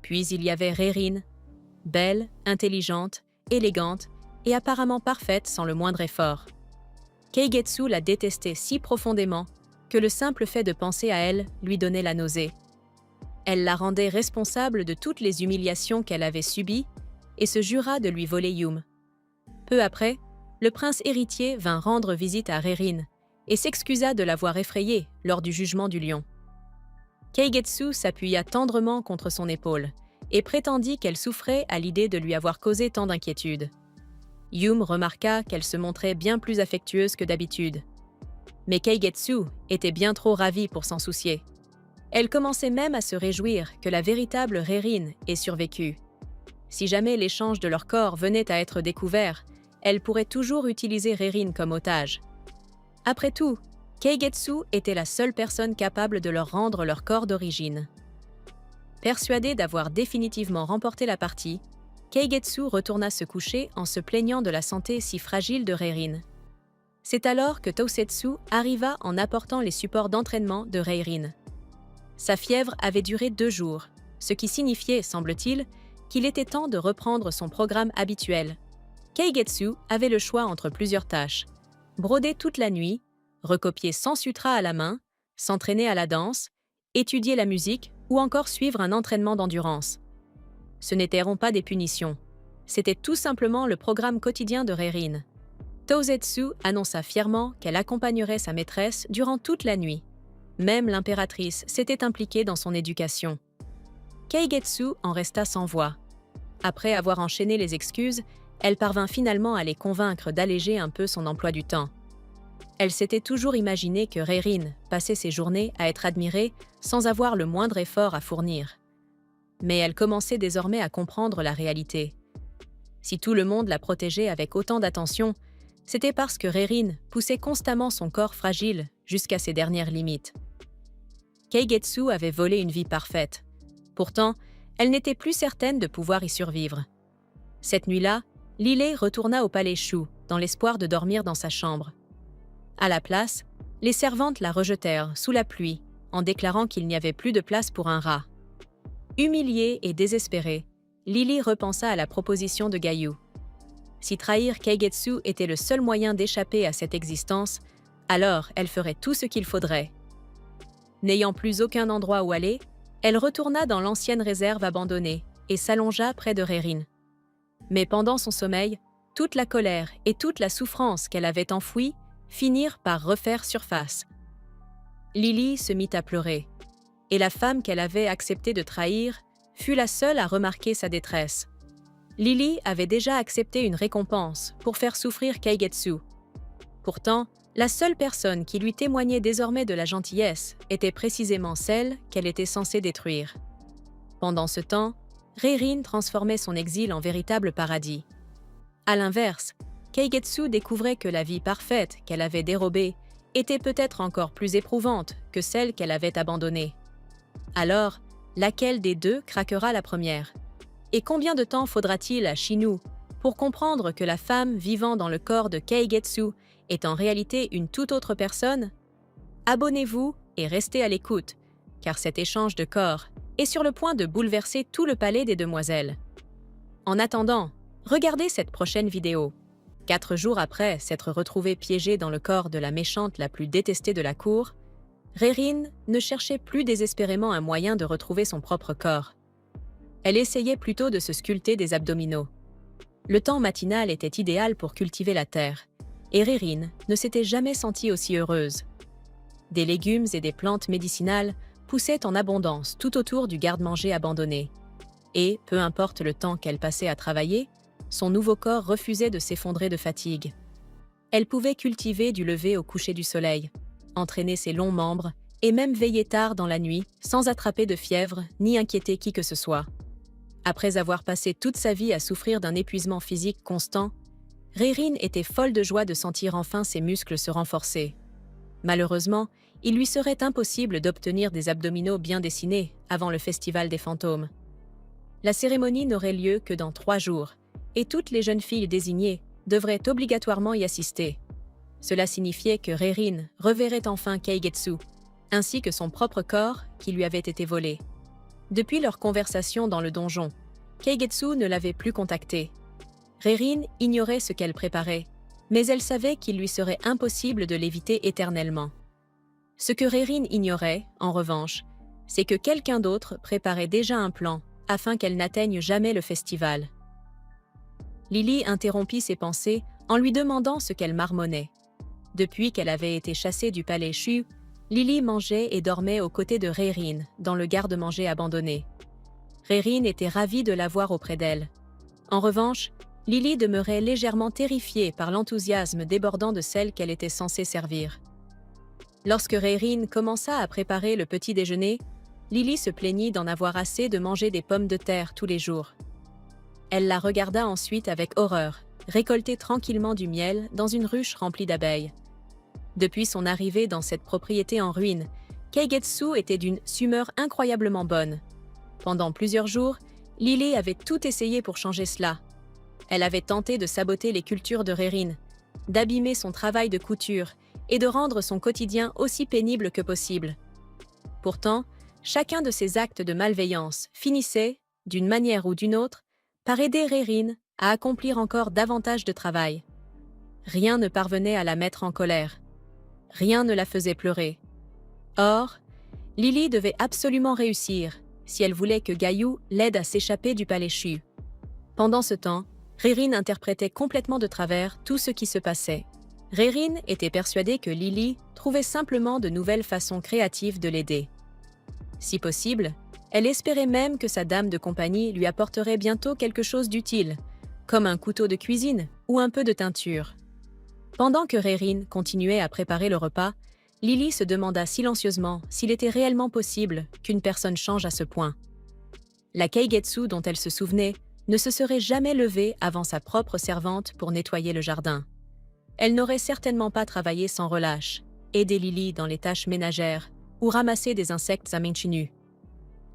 Puis il y avait Reirin, belle, intelligente, élégante et apparemment parfaite sans le moindre effort. Keigetsu la détestait si profondément que le simple fait de penser à elle lui donnait la nausée. Elle la rendait responsable de toutes les humiliations qu'elle avait subies et se jura de lui voler Yum. Peu après, le prince héritier vint rendre visite à Reirin et s'excusa de l'avoir effrayée lors du jugement du lion. Keigetsu s'appuya tendrement contre son épaule et prétendit qu'elle souffrait à l'idée de lui avoir causé tant d'inquiétude. Yum remarqua qu'elle se montrait bien plus affectueuse que d'habitude. Mais Keigetsu était bien trop ravie pour s'en soucier. Elle commençait même à se réjouir que la véritable Reirin ait survécu. Si jamais l'échange de leurs corps venait à être découvert, elle pourrait toujours utiliser Reirin comme otage. Après tout, Keigetsu était la seule personne capable de leur rendre leur corps d'origine. Persuadée d'avoir définitivement remporté la partie, Keigetsu retourna se coucher en se plaignant de la santé si fragile de Reirin. C'est alors que Tousetsu arriva en apportant les supports d'entraînement de Reirin. Sa fièvre avait duré 2 jours, ce qui signifiait, semble-t-il, qu'il était temps de reprendre son programme habituel. Keigetsu avait le choix entre plusieurs tâches: broder toute la nuit, recopier 100 sutras à la main, s'entraîner à la danse, étudier la musique ou encore suivre un entraînement d'endurance. Ce n'étaient pas des punitions, c'était tout simplement le programme quotidien de Reirin. Tousetsu annonça fièrement qu'elle accompagnerait sa maîtresse durant toute la nuit. Même l'impératrice s'était impliquée dans son éducation. Keigetsu en resta sans voix. Après avoir enchaîné les excuses, elle parvint finalement à les convaincre d'alléger un peu son emploi du temps. Elle s'était toujours imaginé que Reirin passait ses journées à être admirée sans avoir le moindre effort à fournir. Mais elle commençait désormais à comprendre la réalité. Si tout le monde la protégeait avec autant d'attention, c'était parce que Reirin poussait constamment son corps fragile jusqu'à ses dernières limites. Keigetsu avait volé une vie parfaite. Pourtant, Elle n'était plus certaine de pouvoir y survivre. Cette nuit-là, Lily retourna au palais Shu, dans l'espoir de dormir dans sa chambre. À la place, les servantes la rejetèrent sous la pluie, en déclarant qu'il n'y avait plus de place pour un rat. Humiliée et désespérée, Lily repensa à la proposition de Gayu. Si trahir Keigetsu était le seul moyen d'échapper à cette existence, alors elle ferait tout ce qu'il faudrait. N'ayant plus aucun endroit où aller, elle retourna dans l'ancienne réserve abandonnée et s'allongea près de Rerin. Mais pendant son sommeil, toute la colère et toute la souffrance qu'elle avait enfouie finirent par refaire surface. Lily se mit à pleurer, et la femme qu'elle avait accepté de trahir fut la seule à remarquer sa détresse. Lily avait déjà accepté une récompense pour faire souffrir Keigetsu. Pourtant, la seule personne qui lui témoignait désormais de la gentillesse était précisément celle qu'elle était censée détruire. Pendant ce temps, Rerin transformait son exil en véritable paradis. À l'inverse, Keigetsu découvrait que la vie parfaite qu'elle avait dérobée était peut-être encore plus éprouvante que celle qu'elle avait abandonnée. Alors, laquelle des deux craquera la première? Et combien de temps faudra-t-il à Shinu pour comprendre que la femme vivant dans le corps de Keigetsu est en réalité une toute autre personne? Abonnez-vous et restez à l'écoute, car cet échange de corps est sur le point de bouleverser tout le palais des demoiselles. En attendant, regardez cette prochaine vidéo. 4 jours après s'être retrouvée piégée dans le corps de la méchante la plus détestée de la cour, Rerin ne cherchait plus désespérément un moyen de retrouver son propre corps. Elle essayait plutôt de se sculpter des abdominaux. Le temps matinal était idéal pour cultiver la terre, et Rerin ne s'était jamais sentie aussi heureuse. Des légumes et des plantes médicinales poussaient en abondance tout autour du garde-manger abandonné. Et, peu importe le temps qu'elle passait à travailler, son nouveau corps refusait de s'effondrer de fatigue. Elle pouvait cultiver du lever au coucher du soleil, entraîner ses longs membres et même veiller tard dans la nuit sans attraper de fièvre ni inquiéter qui que ce soit. Après avoir passé toute sa vie à souffrir d'un épuisement physique constant, Rerin était folle de joie de sentir enfin ses muscles se renforcer. Malheureusement, il lui serait impossible d'obtenir des abdominaux bien dessinés avant le festival des fantômes. La cérémonie n'aurait lieu que dans 3 jours, et toutes les jeunes filles désignées devraient obligatoirement y assister. Cela signifiait que Rerin reverrait enfin Keigetsu, ainsi que son propre corps qui lui avait été volé. Depuis leur conversation dans le donjon, Keigetsu ne l'avait plus contactée. Rerin ignorait ce qu'elle préparait, mais elle savait qu'il lui serait impossible de l'éviter éternellement. Ce que Rerin ignorait, en revanche, c'est que quelqu'un d'autre préparait déjà un plan afin qu'elle n'atteigne jamais le festival. Lily interrompit ses pensées en lui demandant ce qu'elle marmonnait. Depuis qu'elle avait été chassée du palais Shu, Lily mangeait et dormait aux côtés de Rerin dans le garde-manger abandonné. Rerin était ravie de la voir auprès d'elle. En revanche, Lily demeurait légèrement terrifiée par l'enthousiasme débordant de celle qu'elle était censée servir. Lorsque Rerin commença à préparer le petit déjeuner, Lily se plaignit d'en avoir assez de manger des pommes de terre tous les jours. Elle la regarda ensuite avec horreur, récolter tranquillement du miel dans une ruche remplie d'abeilles. Depuis son arrivée dans cette propriété en ruine, Keigetsu était d'une humeur incroyablement bonne. Pendant plusieurs jours, Lily avait tout essayé pour changer cela. Elle avait tenté de saboter les cultures de Rerin, d'abîmer son travail de couture et de rendre son quotidien aussi pénible que possible. Pourtant, chacun de ces actes de malveillance finissait, d'une manière ou d'une autre, par aider Rerin à accomplir encore davantage de travail. Rien ne parvenait à la mettre en colère. Rien ne la faisait pleurer. Or, Lily devait absolument réussir si elle voulait que Gayu l'aide à s'échapper du palais Shu. Pendant ce temps, Rerin interprétait complètement de travers tout ce qui se passait. Rerin était persuadée que Lily trouvait simplement de nouvelles façons créatives de l'aider. Si possible, elle espérait même que sa dame de compagnie lui apporterait bientôt quelque chose d'utile, comme un couteau de cuisine ou un peu de teinture. Pendant que Rerin continuait à préparer le repas, Lily se demanda silencieusement s'il était réellement possible qu'une personne change à ce point. La Keigetsu dont elle se souvenait ne se serait jamais levée avant sa propre servante pour nettoyer le jardin. Elle n'aurait certainement pas travaillé sans relâche, aider Lily dans les tâches ménagères ou ramasser des insectes à main nue.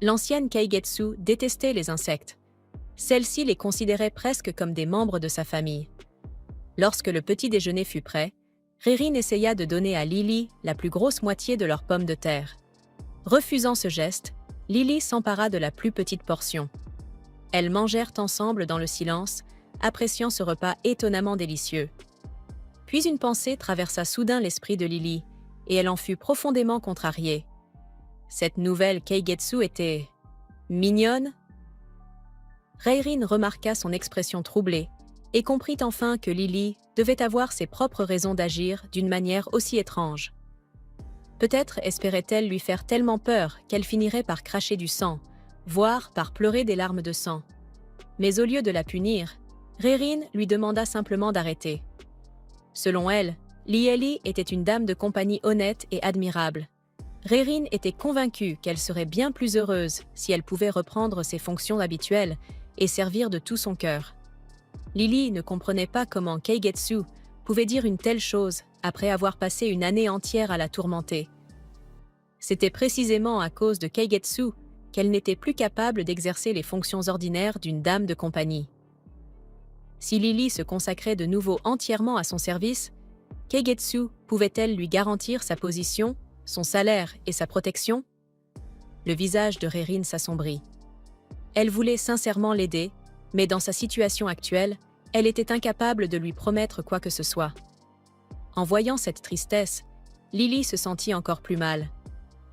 L'ancienne Keigetsu détestait les insectes. Celle-ci les considérait presque comme des membres de sa famille. Lorsque le petit déjeuner fut prêt, Rerin essaya de donner à Lily la plus grosse moitié de leurs pommes de terre. Refusant ce geste, Lily s'empara de la plus petite portion. Elles mangèrent ensemble dans le silence, appréciant ce repas étonnamment délicieux. Puis une pensée traversa soudain l'esprit de Lily, et elle en fut profondément contrariée. Cette nouvelle Keigetsu était mignonne. Reirin remarqua son expression troublée et comprit enfin que Lily devait avoir ses propres raisons d'agir d'une manière aussi étrange. Peut-être espérait-elle lui faire tellement peur qu'elle finirait par cracher du sang, voire par pleurer des larmes de sang. Mais au lieu de la punir, Reirin lui demanda simplement d'arrêter. Selon elle, Lieli était une dame de compagnie honnête et admirable. Reirin était convaincue qu'elle serait bien plus heureuse si elle pouvait reprendre ses fonctions habituelles et servir de tout son cœur. Lily ne comprenait pas comment Keigetsu pouvait dire une telle chose après avoir passé une année entière à la tourmenter. C'était précisément à cause de Keigetsu qu'elle n'était plus capable d'exercer les fonctions ordinaires d'une dame de compagnie. Si Lily se consacrait de nouveau entièrement à son service, Keigetsu pouvait-elle lui garantir sa position, son salaire et sa protection? Le visage de Reirin s'assombrit. Elle voulait sincèrement l'aider, mais dans sa situation actuelle, elle était incapable de lui promettre quoi que ce soit. En voyant cette tristesse, Lily se sentit encore plus mal.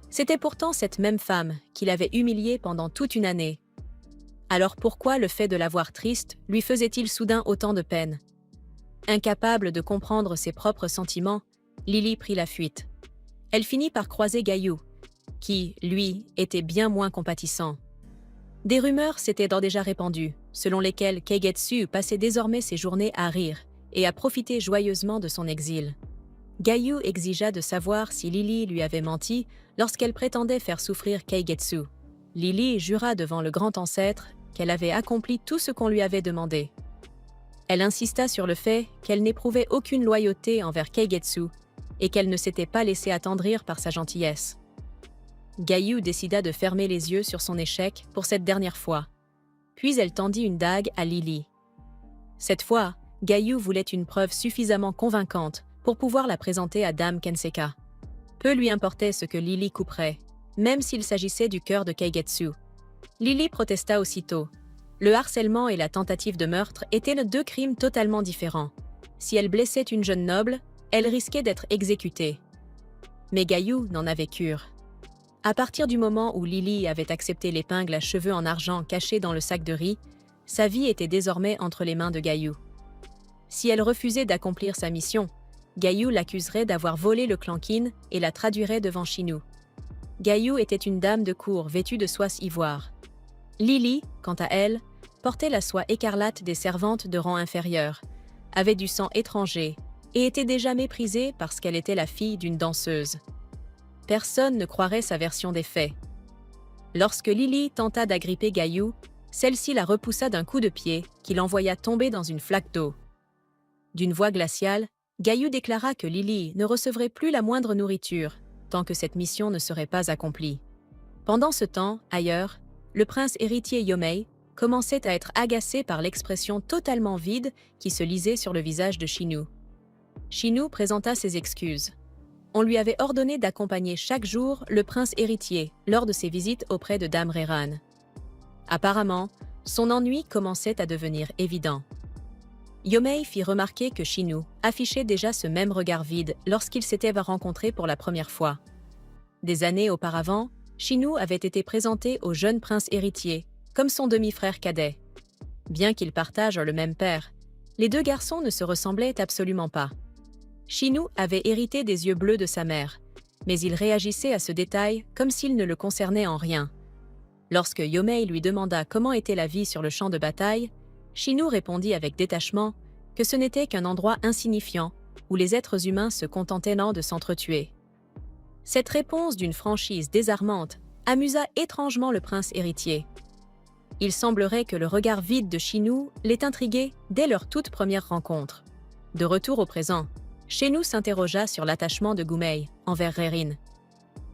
C'était pourtant cette même femme qui l'avait humiliée pendant toute une année. Alors pourquoi le fait de la voir triste lui faisait-il soudain autant de peine? Incapable de comprendre ses propres sentiments, Lily prit la fuite. Elle finit par croiser Gayu, qui, lui, était bien moins compatissant. Des rumeurs s'étaient déjà répandues, selon lesquelles Keigetsu passait désormais ses journées à rire et à profiter joyeusement de son exil. Gayu exigea de savoir si Lily lui avait menti lorsqu'elle prétendait faire souffrir Keigetsu. Lily jura devant le grand ancêtre qu'elle avait accompli tout ce qu'on lui avait demandé. Elle insista sur le fait qu'elle n'éprouvait aucune loyauté envers Keigetsu et qu'elle ne s'était pas laissée attendrir par sa gentillesse. Gayu décida de fermer les yeux sur son échec pour cette dernière fois. Puis elle tendit une dague à Lily. Cette fois, Gayu voulait une preuve suffisamment convaincante pour pouvoir la présenter à Dame Kenseka. Peu lui importait ce que Lily couperait, même s'il s'agissait du cœur de Keigetsu. Lily protesta aussitôt. Le harcèlement et la tentative de meurtre étaient deux crimes totalement différents. Si elle blessait une jeune noble, elle risquait d'être exécutée. Mais Gayu n'en avait cure. À partir du moment où Lily avait accepté l'épingle à cheveux en argent cachée dans le sac de riz, sa vie était désormais entre les mains de Gayu. Si elle refusait d'accomplir sa mission, Gayu l'accuserait d'avoir volé le clankin et la traduirait devant Shinu. Gayu était une dame de cour vêtue de soie ivoire. Lily, quant à elle, portait la soie écarlate des servantes de rang inférieur, avait du sang étranger et était déjà méprisée parce qu'elle était la fille d'une danseuse. Personne ne croirait sa version des faits. Lorsque Lily tenta d'agripper Gayu, celle-ci la repoussa d'un coup de pied qui l'envoya tomber dans une flaque d'eau. D'une voix glaciale, Gayu déclara que Lily ne recevrait plus la moindre nourriture tant que cette mission ne serait pas accomplie. Pendant ce temps, ailleurs, le prince héritier Yomei commençait à être agacé par l'expression totalement vide qui se lisait sur le visage de Shinu. Shinu présenta ses excuses. On lui avait ordonné d'accompagner chaque jour le prince héritier lors de ses visites auprès de Dame Reiran. Apparemment, son ennui commençait à devenir évident. Yomei fit remarquer que Shinu affichait déjà ce même regard vide lorsqu'ils s'étaient rencontrés pour la première fois. Des années auparavant, Shinu avait été présenté au jeune prince héritier comme son demi-frère cadet. Bien qu'ils partagent le même père, les deux garçons ne se ressemblaient absolument pas. Shinu avait hérité des yeux bleus de sa mère, mais il réagissait à ce détail comme s'il ne le concernait en rien. Lorsque Yomei lui demanda comment était la vie sur le champ de bataille, Shinu répondit avec détachement que ce n'était qu'un endroit insignifiant où les êtres humains se contentaient de s'entretuer. Cette réponse d'une franchise désarmante amusa étrangement le prince héritier. Il semblerait que le regard vide de Shinu l'ait intrigué dès leur toute première rencontre. De retour au présent, Shinu s'interrogea sur l'attachement de Gumei envers Reirin.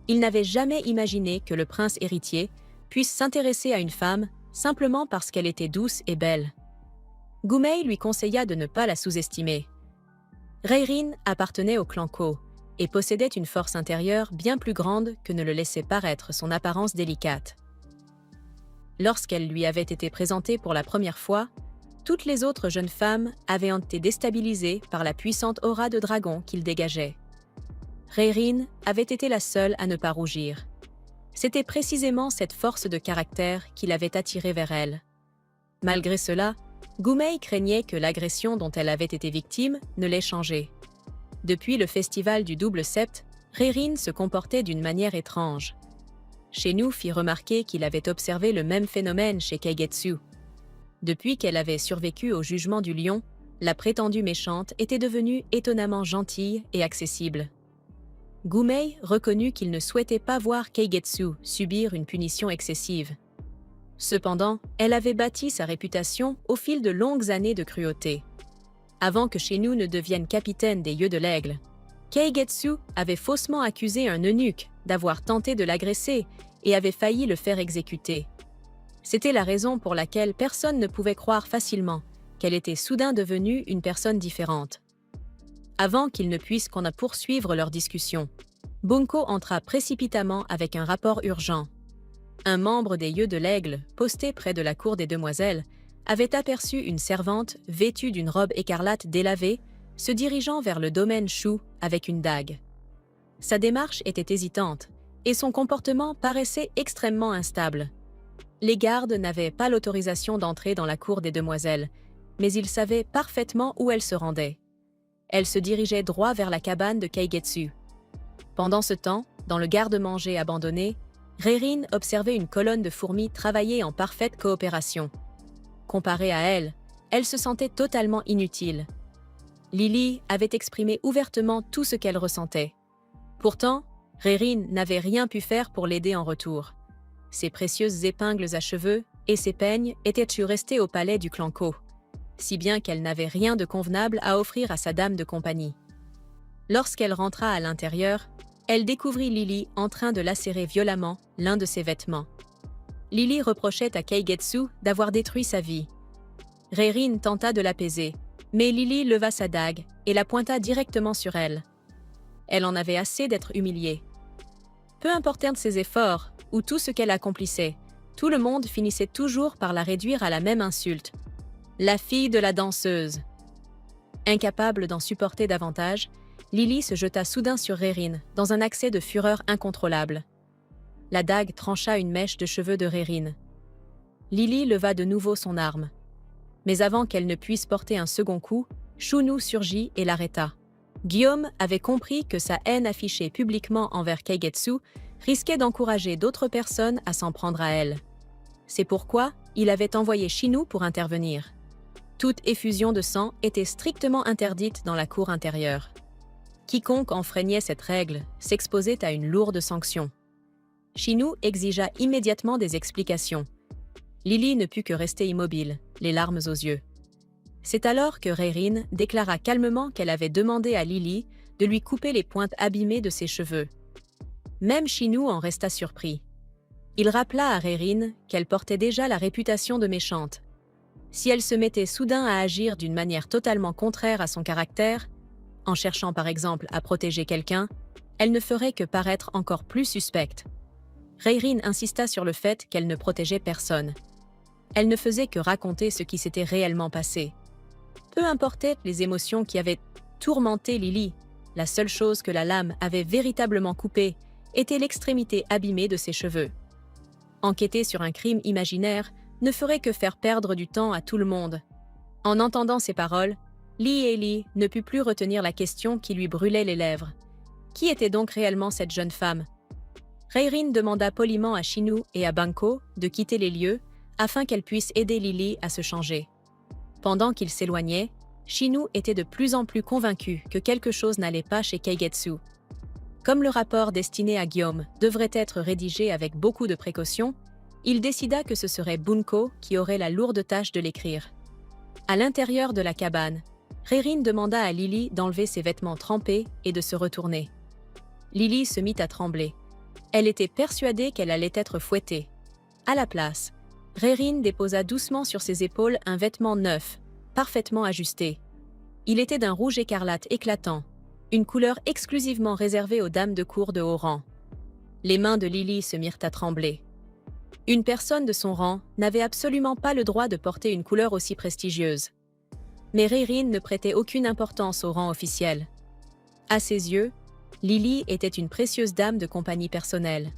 Il n'avait jamais imaginé que le prince héritier puisse s'intéresser à une femme simplement parce qu'elle était douce et belle. Gumei lui conseilla de ne pas la sous-estimer. Reirin appartenait au clan Ko et possédait une force intérieure bien plus grande que ne le laissait paraître son apparence délicate. Lorsqu'elle lui avait été présentée pour la première fois, toutes les autres jeunes femmes avaient été déstabilisées par la puissante aura de dragon qu'il dégageait. Reirin avait été la seule à ne pas rougir. C'était précisément cette force de caractère qui l'avait attirée vers elle. Malgré cela, Gumei craignait que l'agression dont elle avait été victime ne l'ait changée. Depuis le festival du double sept, Reirin se comportait d'une manière étrange. Shenu fit remarquer qu'il avait observé le même phénomène chez Keigetsu. Depuis qu'elle avait survécu au jugement du lion, la prétendue méchante était devenue étonnamment gentille et accessible. Gumei reconnut qu'il ne souhaitait pas voir Keigetsu subir une punition excessive. Cependant, elle avait bâti sa réputation au fil de longues années de cruauté. Avant que Shenu ne devienne capitaine des Yeux de l'Aigle, Keigetsu avait faussement accusé un eunuque d'avoir tenté de l'agresser et avait failli le faire exécuter. C'était la raison pour laquelle personne ne pouvait croire facilement qu'elle était soudain devenue une personne différente. Avant qu'ils ne puissent poursuivre leur discussion, Bunko entra précipitamment avec un rapport urgent. Un membre des Yeux de l'Aigle, posté près de la cour des demoiselles, avait aperçu une servante vêtue d'une robe écarlate délavée, se dirigeant vers le domaine Shu avec une dague. Sa démarche était hésitante, et son comportement paraissait extrêmement instable. Les gardes n'avaient pas l'autorisation d'entrer dans la cour des demoiselles, mais ils savaient parfaitement où elle se rendait. Elle se dirigeait droit vers la cabane de Keigetsu. Pendant ce temps, dans le garde-manger abandonné, Reirin observait une colonne de fourmis travailler en parfaite coopération. Comparée à elle, elle se sentait totalement inutile. Lily avait exprimé ouvertement tout ce qu'elle ressentait. Pourtant, Reirin n'avait rien pu faire pour l'aider en retour. Ses précieuses épingles à cheveux et ses peignes étaient restées au palais du clan Ko, si bien qu'elle n'avait rien de convenable à offrir à sa dame de compagnie. Lorsqu'elle rentra à l'intérieur, elle découvrit Lily en train de lacérer violemment l'un de ses vêtements. Lily reprochait à Keigetsu d'avoir détruit sa vie. Reirin tenta de l'apaiser, mais Lily leva sa dague et la pointa directement sur elle. Elle en avait assez d'être humiliée. Peu importait de ses efforts ou tout ce qu'elle accomplissait, tout le monde finissait toujours par la réduire à la même insulte. La fille de la danseuse. Incapable d'en supporter davantage, Lily se jeta soudain sur Reirin dans un accès de fureur incontrôlable. La dague trancha une mèche de cheveux de Reirin. Lily leva de nouveau son arme. Mais avant qu'elle ne puisse porter un second coup, Shunu surgit et l'arrêta. Guillaume avait compris que sa haine affichée publiquement envers Keigetsu risquait d'encourager d'autres personnes à s'en prendre à elle. C'est pourquoi il avait envoyé Shinu pour intervenir. Toute effusion de sang était strictement interdite dans la cour intérieure. Quiconque enfreignait cette règle s'exposait à une lourde sanction. Shinu exigea immédiatement des explications. Lily ne put que rester immobile, les larmes aux yeux. C'est alors que Reirin déclara calmement qu'elle avait demandé à Lily de lui couper les pointes abîmées de ses cheveux. Même Shinu en resta surpris. Il rappela à Reirin qu'elle portait déjà la réputation de méchante. Si elle se mettait soudain à agir d'une manière totalement contraire à son caractère, en cherchant par exemple à protéger quelqu'un, elle ne ferait que paraître encore plus suspecte. Reirin insista sur le fait qu'elle ne protégeait personne. Elle ne faisait que raconter ce qui s'était réellement passé. Peu importaient les émotions qui avaient tourmenté Lily, la seule chose que la lame avait véritablement coupée était l'extrémité abîmée de ses cheveux. Enquêter sur un crime imaginaire ne ferait que faire perdre du temps à tout le monde. En entendant ces paroles, Lee ne put plus retenir la question qui lui brûlait les lèvres. Qui était donc réellement cette jeune femme? Reirin demanda poliment à Shinu et à Bunko de quitter les lieux afin qu'elle puisse aider Lily à se changer. Pendant qu'ils s'éloignaient, Shinu était de plus en plus convaincu que quelque chose n'allait pas chez Keigetsu. Comme le rapport destiné à Guillaume devrait être rédigé avec beaucoup de précaution, il décida que ce serait Bunko qui aurait la lourde tâche de l'écrire. À l'intérieur de la cabane, Reirin demanda à Lily d'enlever ses vêtements trempés et de se retourner. Lily se mit à trembler. Elle était persuadée qu'elle allait être fouettée. À la place, Rérine déposa doucement sur ses épaules un vêtement neuf, parfaitement ajusté. Il était d'un rouge écarlate éclatant, une couleur exclusivement réservée aux dames de cour de haut rang. Les mains de Lily se mirent à trembler. Une personne de son rang n'avait absolument pas le droit de porter une couleur aussi prestigieuse. Mais Rérine ne prêtait aucune importance au rang officiel. À ses yeux, Lily était une précieuse dame de compagnie personnelle.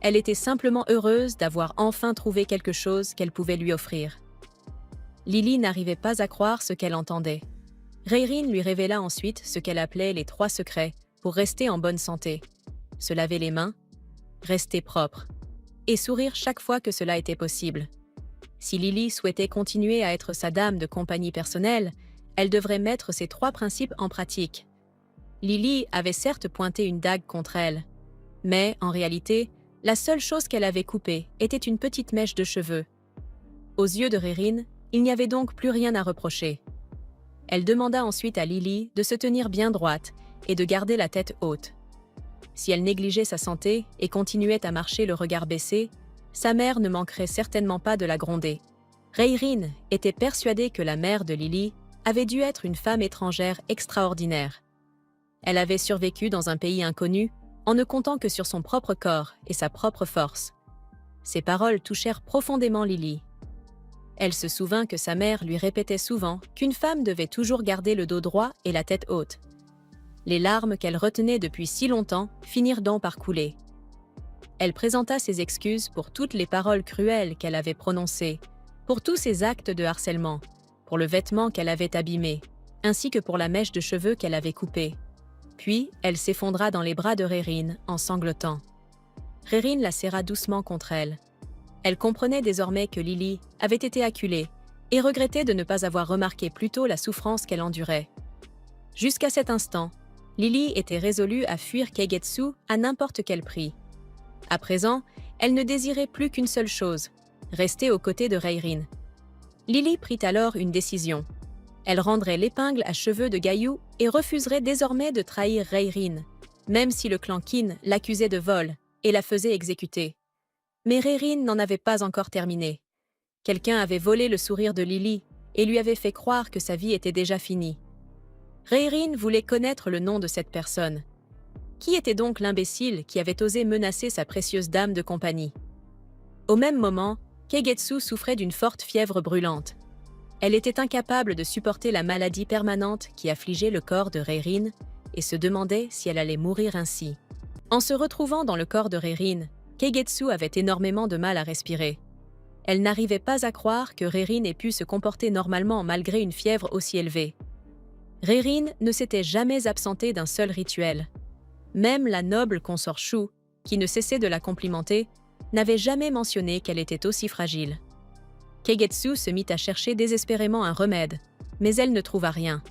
Elle était simplement heureuse d'avoir enfin trouvé quelque chose qu'elle pouvait lui offrir. Lily n'arrivait pas à croire ce qu'elle entendait. Rérine lui révéla ensuite ce qu'elle appelait les 3 secrets pour rester en bonne santé. Se laver les mains, rester propre, et sourire chaque fois que cela était possible. Si Lily souhaitait continuer à être sa dame de compagnie personnelle, elle devrait mettre ces 3 principes en pratique. Lily avait certes pointé une dague contre elle, mais en réalité, la seule chose qu'elle avait coupée était une petite mèche de cheveux. Aux yeux de Rérine, il n'y avait donc plus rien à reprocher. Elle demanda ensuite à Lily de se tenir bien droite et de garder la tête haute. Si elle négligeait sa santé et continuait à marcher le regard baissé, sa mère ne manquerait certainement pas de la gronder. Rérine était persuadée que la mère de Lily avait dû être une femme étrangère extraordinaire. Elle avait survécu dans un pays inconnu en ne comptant que sur son propre corps et sa propre force. Ces paroles touchèrent profondément Lily. Elle se souvint que sa mère lui répétait souvent qu'une femme devait toujours garder le dos droit et la tête haute. Les larmes qu'elle retenait depuis si longtemps finirent donc par couler. Elle présenta ses excuses pour toutes les paroles cruelles qu'elle avait prononcées, pour tous ses actes de harcèlement, pour le vêtement qu'elle avait abîmé, ainsi que pour la mèche de cheveux qu'elle avait coupée. Puis, elle s'effondra dans les bras de Rérine en sanglotant. Rérine la serra doucement contre elle. Elle comprenait désormais que Lily avait été acculée et regrettait de ne pas avoir remarqué plus tôt la souffrance qu'elle endurait. Jusqu'à cet instant, Lily était résolue à fuir Keigetsu à n'importe quel prix. À présent, elle ne désirait plus qu'une seule chose, rester aux côtés de Rérine. Lily prit alors une décision. Elle rendrait l'épingle à cheveux de Gaïu et refuserait désormais de trahir Rérine, même si le clan Qin l'accusait de vol et la faisait exécuter. Mais Rérine n'en avait pas encore terminé. Quelqu'un avait volé le sourire de Lily et lui avait fait croire que sa vie était déjà finie. Rérine voulait connaître le nom de cette personne. Qui était donc l'imbécile qui avait osé menacer sa précieuse dame de compagnie? Au même moment, Keigetsu souffrait d'une forte fièvre brûlante. Elle était incapable de supporter la maladie permanente qui affligeait le corps de Rérine et se demandait si elle allait mourir ainsi. En se retrouvant dans le corps de Rérine, Keigetsu avait énormément de mal à respirer. Elle n'arrivait pas à croire que Rérine ait pu se comporter normalement malgré une fièvre aussi élevée. Rérine ne s'était jamais absentée d'un seul rituel. Même la noble consort Shu, qui ne cessait de la complimenter, n'avait jamais mentionné qu'elle était aussi fragile. Keigetsu se mit à chercher désespérément un remède, mais elle ne trouva rien.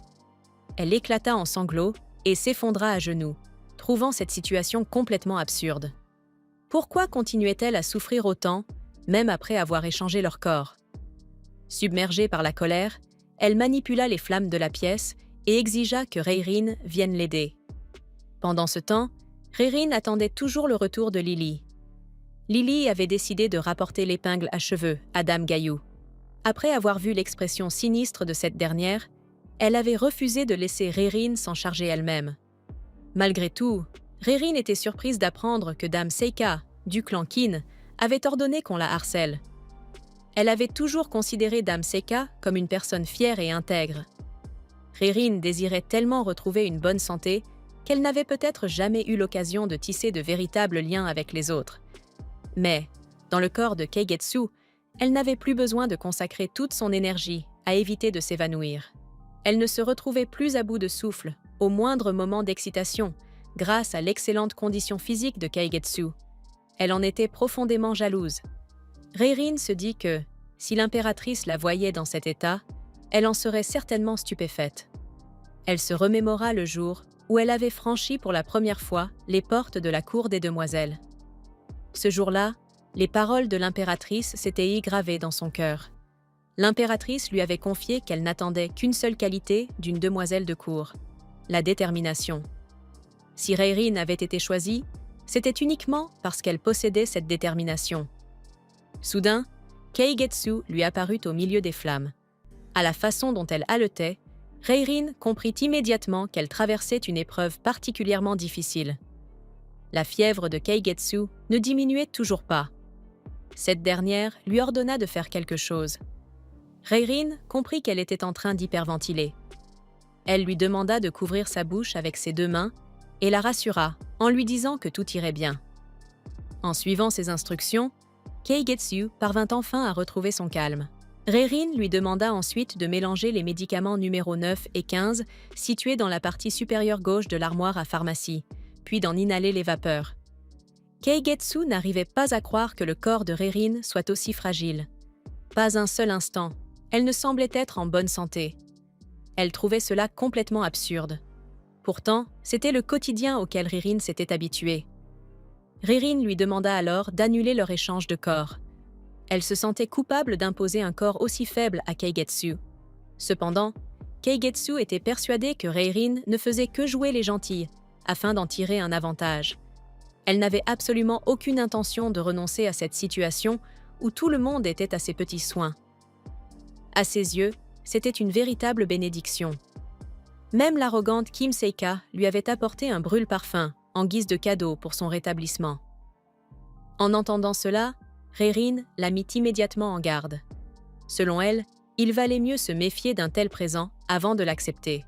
Elle éclata en sanglots et s'effondra à genoux, trouvant cette situation complètement absurde. Pourquoi continuait-elle à souffrir autant, même après avoir échangé leur corps? Submergée par la colère, elle manipula les flammes de la pièce et exigea que Rérine vienne l'aider. Pendant ce temps, Rérine attendait toujours le retour de Lily. Lily avait décidé de rapporter l'épingle à cheveux à Dame Gaïu. Après avoir vu l'expression sinistre de cette dernière, elle avait refusé de laisser Rérine s'en charger elle-même. Malgré tout, Rérine était surprise d'apprendre que Dame Seika, du clan Qin, avait ordonné qu'on la harcèle. Elle avait toujours considéré Dame Seika comme une personne fière et intègre. Rérine désirait tellement retrouver une bonne santé qu'elle n'avait peut-être jamais eu l'occasion de tisser de véritables liens avec les autres. Mais, dans le corps de Keigetsu, elle n'avait plus besoin de consacrer toute son énergie à éviter de s'évanouir. Elle ne se retrouvait plus à bout de souffle, au moindre moment d'excitation, grâce à l'excellente condition physique de Keigetsu. Elle en était profondément jalouse. Rérine se dit que, si l'impératrice la voyait dans cet état, elle en serait certainement stupéfaite. Elle se remémora le jour où elle avait franchi pour la première fois les portes de la cour des demoiselles. Ce jour-là, les paroles de l'impératrice s'étaient y gravées dans son cœur. L'impératrice lui avait confié qu'elle n'attendait qu'une seule qualité d'une demoiselle de cour, la détermination. Si Rérine avait été choisie, c'était uniquement parce qu'elle possédait cette détermination. Soudain, Keigetsu lui apparut au milieu des flammes. À la façon dont elle haletait, Reirin comprit immédiatement qu'elle traversait une épreuve particulièrement difficile. La fièvre de Keigetsu ne diminuait toujours pas. Cette dernière lui ordonna de faire quelque chose. Reirin comprit qu'elle était en train d'hyperventiler. Elle lui demanda de couvrir sa bouche avec ses 2 mains et la rassura en lui disant que tout irait bien. En suivant ses instructions, Keigetsu parvint enfin à retrouver son calme. Reirin lui demanda ensuite de mélanger les médicaments numéro 9 et 15 situés dans la partie supérieure gauche de l'armoire à pharmacie, puis d'en inhaler les vapeurs. Keigetsu n'arrivait pas à croire que le corps de Reirin soit aussi fragile. Pas un seul instant, elle ne semblait être en bonne santé. Elle trouvait cela complètement absurde. Pourtant, c'était le quotidien auquel Reirin s'était habituée. Reirin lui demanda alors d'annuler leur échange de corps. Elle se sentait coupable d'imposer un corps aussi faible à Keigetsu. Cependant, Keigetsu était persuadée que Reirin ne faisait que jouer les gentils, afin d'en tirer un avantage. Elle n'avait absolument aucune intention de renoncer à cette situation où tout le monde était à ses petits soins. À ses yeux, c'était une véritable bénédiction. Même l'arrogante Kim Seika lui avait apporté un brûle-parfum en guise de cadeau pour son rétablissement. En entendant cela, Reirin la mit immédiatement en garde. Selon elle, il valait mieux se méfier d'un tel présent avant de l'accepter.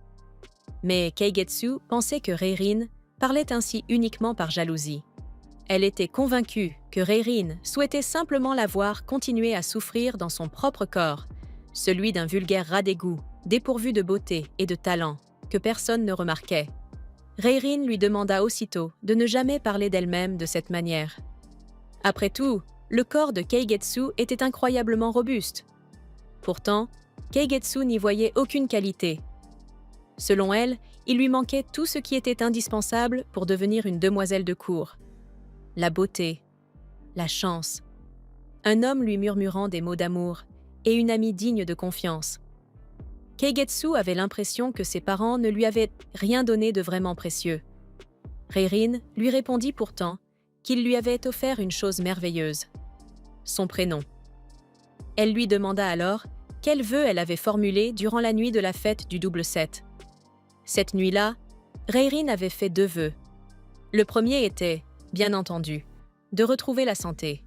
Mais Keigetsu pensait que Reirin parlait ainsi uniquement par jalousie. Elle était convaincue que Reirin souhaitait simplement la voir continuer à souffrir dans son propre corps, celui d'un vulgaire rat d'égout, dépourvu de beauté et de talent, que personne ne remarquait. Reirin lui demanda aussitôt de ne jamais parler d'elle-même de cette manière. Après tout, le corps de Keigetsu était incroyablement robuste. Pourtant, Keigetsu n'y voyait aucune qualité. Selon elle, il lui manquait tout ce qui était indispensable pour devenir une demoiselle de cour. La beauté, la chance, un homme lui murmurant des mots d'amour et une amie digne de confiance. Keigetsu avait l'impression que ses parents ne lui avaient rien donné de vraiment précieux. Reirin lui répondit pourtant qu'il lui avait offert une chose merveilleuse, son prénom. Elle lui demanda alors quel vœu elle avait formulé durant la nuit de la fête du double 7. Cette nuit-là, Reirin avait fait 2 vœux. Le premier était, bien entendu, de retrouver la santé.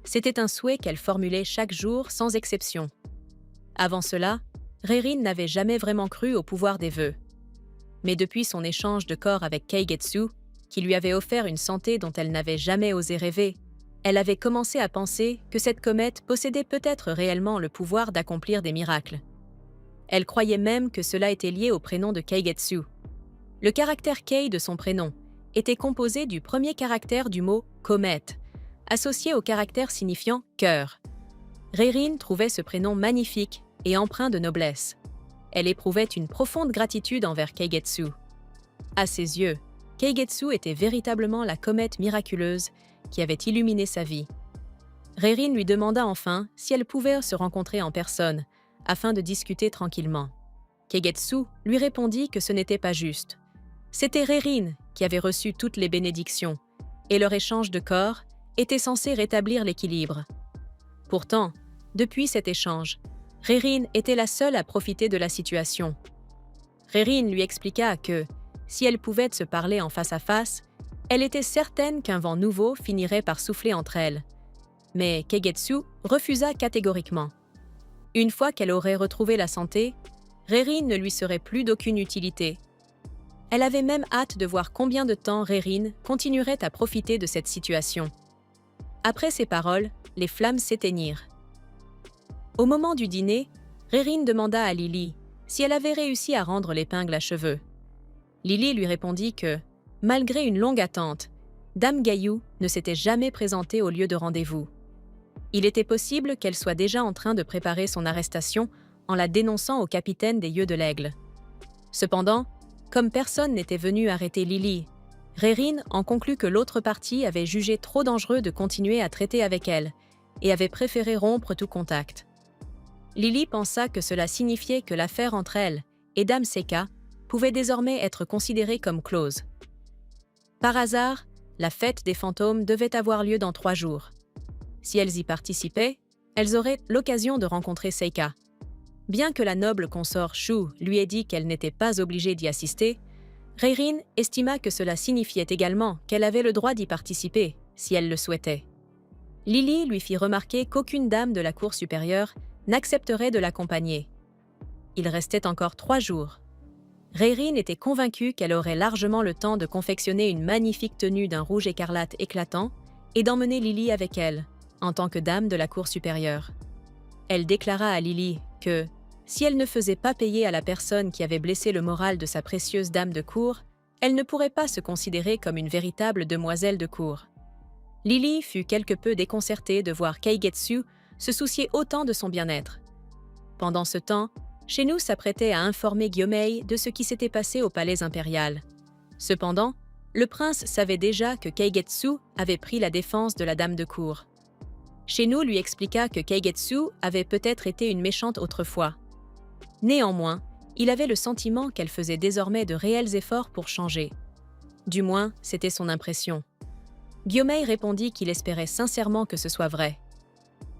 C'était un souhait qu'elle formulait chaque jour sans exception. Avant cela, Reirin n'avait jamais vraiment cru au pouvoir des vœux. Mais depuis son échange de corps avec Keigetsu, qui lui avait offert une santé dont elle n'avait jamais osé rêver, elle avait commencé à penser que cette comète possédait peut-être réellement le pouvoir d'accomplir des miracles. Elle croyait même que cela était lié au prénom de Keigetsu. Le caractère Kei de son prénom était composé du premier caractère du mot « comète », associé au caractère signifiant « cœur ». Reirin trouvait ce prénom magnifique et empreint de noblesse. Elle éprouvait une profonde gratitude envers Keigetsu. À ses yeux, Keigetsu était véritablement la comète miraculeuse qui avait illuminé sa vie. Reirin lui demanda enfin si elle pouvait se rencontrer en personne, afin de discuter tranquillement. Keigetsu lui répondit que ce n'était pas juste. C'était Reirin qui avait reçu toutes les bénédictions, et leur échange de corps était censé rétablir l'équilibre. Pourtant, depuis cet échange, Reirin était la seule à profiter de la situation. Reirin lui expliqua que, si elles pouvaient se parler en face à face, elle était certaine qu'un vent nouveau finirait par souffler entre elles. Mais Keigetsu refusa catégoriquement. Une fois qu'elle aurait retrouvé la santé, Reirin ne lui serait plus d'aucune utilité. Elle avait même hâte de voir combien de temps Reirin continuerait à profiter de cette situation. Après ces paroles, les flammes s'éteignirent. Au moment du dîner, Reirin demanda à Lily si elle avait réussi à rendre l'épingle à cheveux. Lily lui répondit que, malgré une longue attente, Dame Gaillou ne s'était jamais présentée au lieu de rendez-vous. Il était possible qu'elle soit déjà en train de préparer son arrestation en la dénonçant au capitaine des Yeux de l'Aigle. Cependant, comme personne n'était venu arrêter Lily, Reirin en conclut que l'autre partie avait jugé trop dangereux de continuer à traiter avec elle et avait préféré rompre tout contact. Lily pensa que cela signifiait que l'affaire entre elle et Dame Seika pouvait désormais être considérée comme close. Par hasard, la fête des fantômes devait avoir lieu dans 3 jours. Si elles y participaient, elles auraient l'occasion de rencontrer Seika. Bien que la noble consort Shu lui ait dit qu'elle n'était pas obligée d'y assister, Reirin estima que cela signifiait également qu'elle avait le droit d'y participer, si elle le souhaitait. Lily lui fit remarquer qu'aucune dame de la cour supérieure n'accepterait de l'accompagner. Il restait encore 3 jours. Reirin était convaincue qu'elle aurait largement le temps de confectionner une magnifique tenue d'un rouge écarlate éclatant et d'emmener Lily avec elle, en tant que dame de la cour supérieure. Elle déclara à Lily que, si elle ne faisait pas payer à la personne qui avait blessé le moral de sa précieuse dame de cour, elle ne pourrait pas se considérer comme une véritable demoiselle de cour. Lily fut quelque peu déconcertée de voir Keigetsu se soucier autant de son bien-être. Pendant ce temps, Shenu s'apprêtait à informer Gyomei de ce qui s'était passé au palais impérial. Cependant, le prince savait déjà que Keigetsu avait pris la défense de la dame de cour. Shenu lui expliqua que Keigetsu avait peut-être été une méchante autrefois. Néanmoins, il avait le sentiment qu'elle faisait désormais de réels efforts pour changer. Du moins, c'était son impression. Gyomei répondit qu'il espérait sincèrement que ce soit vrai.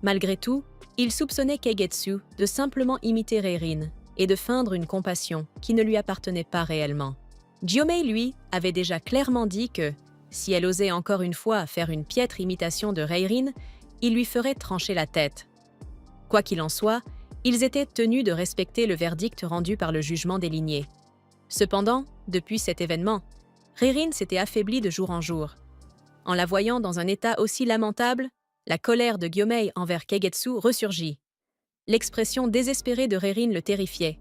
Malgré tout, il soupçonnait Keigetsu de simplement imiter Reirin et de feindre une compassion qui ne lui appartenait pas réellement. Gyomei, lui, avait déjà clairement dit que, si elle osait encore une fois faire une piètre imitation de Reirin, il lui ferait trancher la tête. Quoi qu'il en soit, ils étaient tenus de respecter le verdict rendu par le jugement des lignées. Cependant, depuis cet événement, Reirin s'était affaiblie de jour en jour. En la voyant dans un état aussi lamentable, la colère de Gyomei envers Keigetsu ressurgit. L'expression désespérée de Reirin le terrifiait.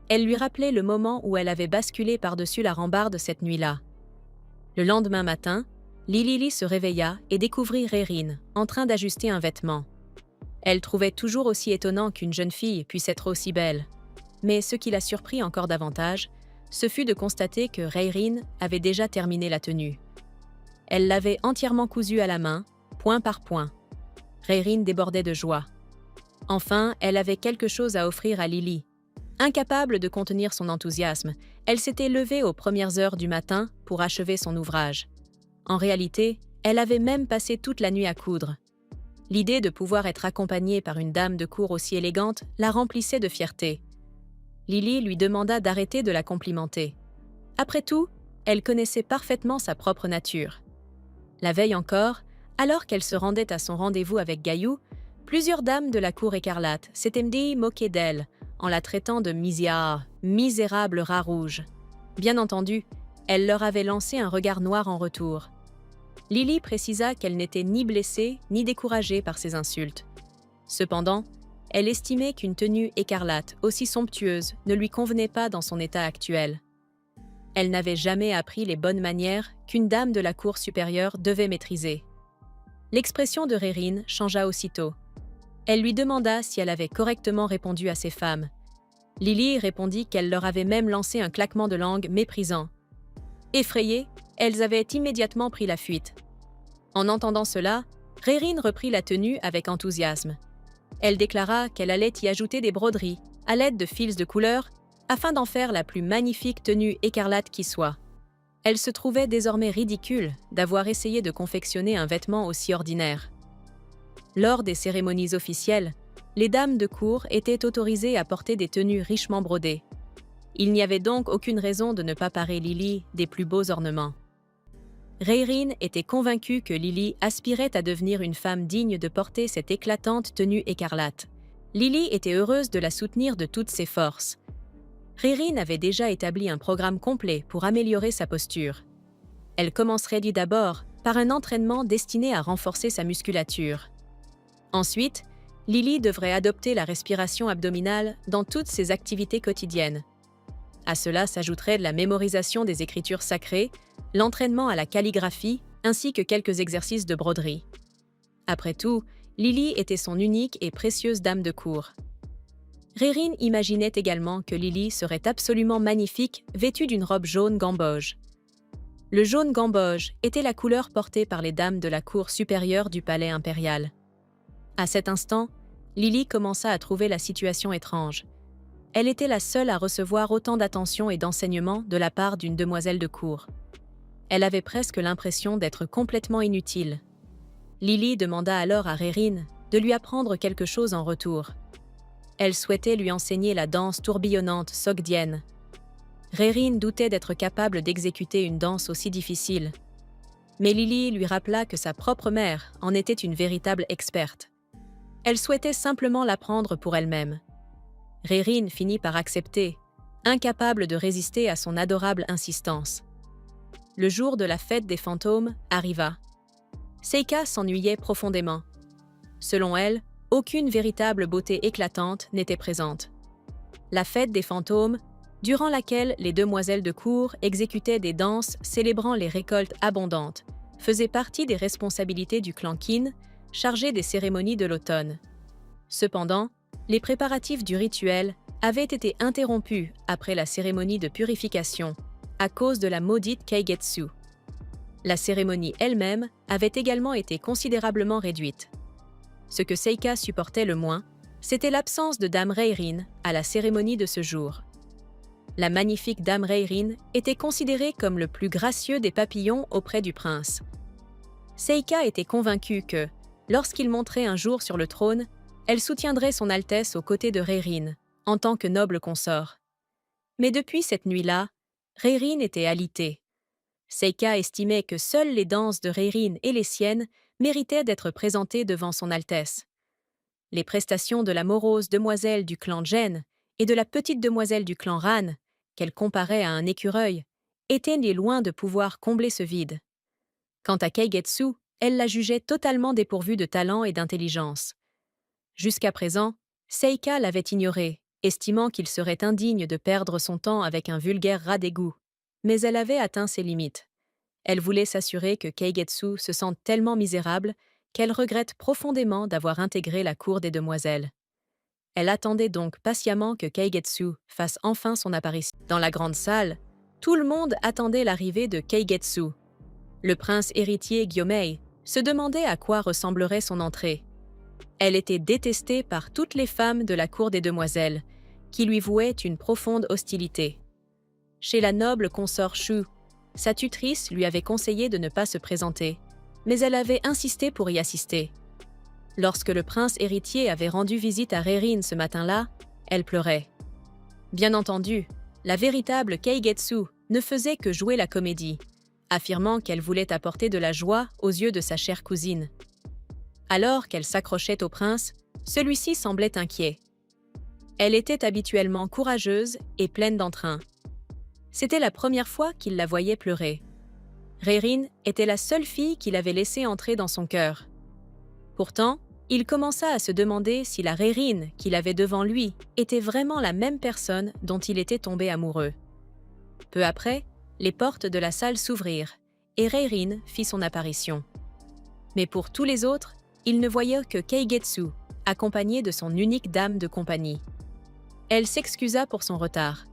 Elle lui rappelait le moment où elle avait basculé par-dessus la rambarde cette nuit-là. Le lendemain matin, Lily se réveilla et découvrit Reirin en train d'ajuster un vêtement. Elle trouvait toujours aussi étonnant qu'une jeune fille puisse être aussi belle. Mais ce qui la surprit encore davantage, ce fut de constater que Reirin avait déjà terminé la tenue. Elle l'avait entièrement cousue à la main, point par point. Reirin débordait de joie. Enfin, elle avait quelque chose à offrir à Lily. Incapable de contenir son enthousiasme, elle s'était levée aux premières heures du matin pour achever son ouvrage. En réalité, elle avait même passé toute la nuit à coudre. L'idée de pouvoir être accompagnée par une dame de cour aussi élégante la remplissait de fierté. Lily lui demanda d'arrêter de la complimenter. Après tout, elle connaissait parfaitement sa propre nature. La veille encore, alors qu'elle se rendait à son rendez-vous avec Gaïu, plusieurs dames de la cour écarlate s'étaient moquées d'elle en la traitant de misérable rat rouge. Bien entendu, elle leur avait lancé un regard noir en retour. Lily précisa qu'elle n'était ni blessée ni découragée par ces insultes. Cependant, elle estimait qu'une tenue écarlate aussi somptueuse ne lui convenait pas dans son état actuel. Elle n'avait jamais appris les bonnes manières qu'une dame de la cour supérieure devait maîtriser. L'expression de Reirin changea aussitôt. Elle lui demanda si elle avait correctement répondu à ses femmes. Lily répondit qu'elle leur avait même lancé un claquement de langue méprisant. Effrayées, elles avaient immédiatement pris la fuite. En entendant cela, Reirin reprit la tenue avec enthousiasme. Elle déclara qu'elle allait y ajouter des broderies, à l'aide de fils de couleur, afin d'en faire la plus magnifique tenue écarlate qui soit. Elle se trouvait désormais ridicule d'avoir essayé de confectionner un vêtement aussi ordinaire. Lors des cérémonies officielles, les dames de cour étaient autorisées à porter des tenues richement brodées. Il n'y avait donc aucune raison de ne pas parer Lily des plus beaux ornements. Reirin était convaincue que Lily aspirait à devenir une femme digne de porter cette éclatante tenue écarlate. Lily était heureuse de la soutenir de toutes ses forces. Reirin avait déjà établi un programme complet pour améliorer sa posture. Elle commencerait d'abord par un entraînement destiné à renforcer sa musculature. Ensuite, Lily devrait adopter la respiration abdominale dans toutes ses activités quotidiennes. À cela s'ajouterait la mémorisation des écritures sacrées, l'entraînement à la calligraphie, ainsi que quelques exercices de broderie. Après tout, Lily était son unique et précieuse dame de cour. Reirin imaginait également que Lily serait absolument magnifique, vêtue d'une robe jaune gamboge. Le jaune gamboge était la couleur portée par les dames de la cour supérieure du palais impérial. À cet instant, Lily commença à trouver la situation étrange. Elle était la seule à recevoir autant d'attention et d'enseignements de la part d'une demoiselle de cour. Elle avait presque l'impression d'être complètement inutile. Lily demanda alors à Rerin de lui apprendre quelque chose en retour. Elle souhaitait lui enseigner la danse tourbillonnante sogdienne. Rerin doutait d'être capable d'exécuter une danse aussi difficile. Mais Lily lui rappela que sa propre mère en était une véritable experte. Elle souhaitait simplement l'apprendre pour elle-même. Rerin finit par accepter, incapable de résister à son adorable insistance. Le jour de la fête des fantômes arriva. Seika s'ennuyait profondément. Selon elle, aucune véritable beauté éclatante n'était présente. La fête des fantômes, durant laquelle les demoiselles de cour exécutaient des danses célébrant les récoltes abondantes, faisait partie des responsabilités du clan Qin, chargé des cérémonies de l'automne. Cependant, les préparatifs du rituel avaient été interrompus après la cérémonie de purification, à cause de la maudite Keigetsu. La cérémonie elle-même avait également été considérablement réduite. Ce que Seika supportait le moins, c'était l'absence de Dame Reirin à la cérémonie de ce jour. La magnifique Dame Reirin était considérée comme le plus gracieux des papillons auprès du prince. Seika était convaincue que, lorsqu'il monterait un jour sur le trône, elle soutiendrait son Altesse aux côtés de Reirin, en tant que noble consort. Mais depuis cette nuit-là, Reirin était alitée. Seika estimait que seules les danses de Reirin et les siennes méritaient d'être présentées devant son Altesse. Les prestations de la morose demoiselle du clan Jen et de la petite demoiselle du clan Ran, qu'elle comparait à un écureuil, étaient loin de pouvoir combler ce vide. Quant à Keigetsu, elle la jugeait totalement dépourvue de talent et d'intelligence. Jusqu'à présent, Seika l'avait ignoré, estimant qu'il serait indigne de perdre son temps avec un vulgaire rat d'égout. Mais elle avait atteint ses limites. Elle voulait s'assurer que Keigetsu se sente tellement misérable qu'elle regrette profondément d'avoir intégré la cour des demoiselles. Elle attendait donc patiemment que Keigetsu fasse enfin son apparition. Dans la grande salle, tout le monde attendait l'arrivée de Keigetsu. Le prince héritier Gyomei se demandait à quoi ressemblerait son entrée. Elle était détestée par toutes les femmes de la cour des demoiselles, qui lui vouaient une profonde hostilité. Chez la noble consort Shu, sa tutrice lui avait conseillé de ne pas se présenter, mais elle avait insisté pour y assister. Lorsque le prince héritier avait rendu visite à Reirin ce matin-là, elle pleurait. Bien entendu, la véritable Keigetsu ne faisait que jouer la comédie, affirmant qu'elle voulait apporter de la joie aux yeux de sa chère cousine. Alors qu'elle s'accrochait au prince, celui-ci semblait inquiet. Elle était habituellement courageuse et pleine d'entrain. C'était la première fois qu'il la voyait pleurer. Reirin était la seule fille qu'il avait laissée entrer dans son cœur. Pourtant, il commença à se demander si la Reirin qu'il avait devant lui était vraiment la même personne dont il était tombé amoureux. Peu après, les portes de la salle s'ouvrirent et Reirin fit son apparition. Mais pour tous les autres, il ne voyait que Keigetsu, accompagnée de son unique dame de compagnie. Elle s'excusa pour son retard.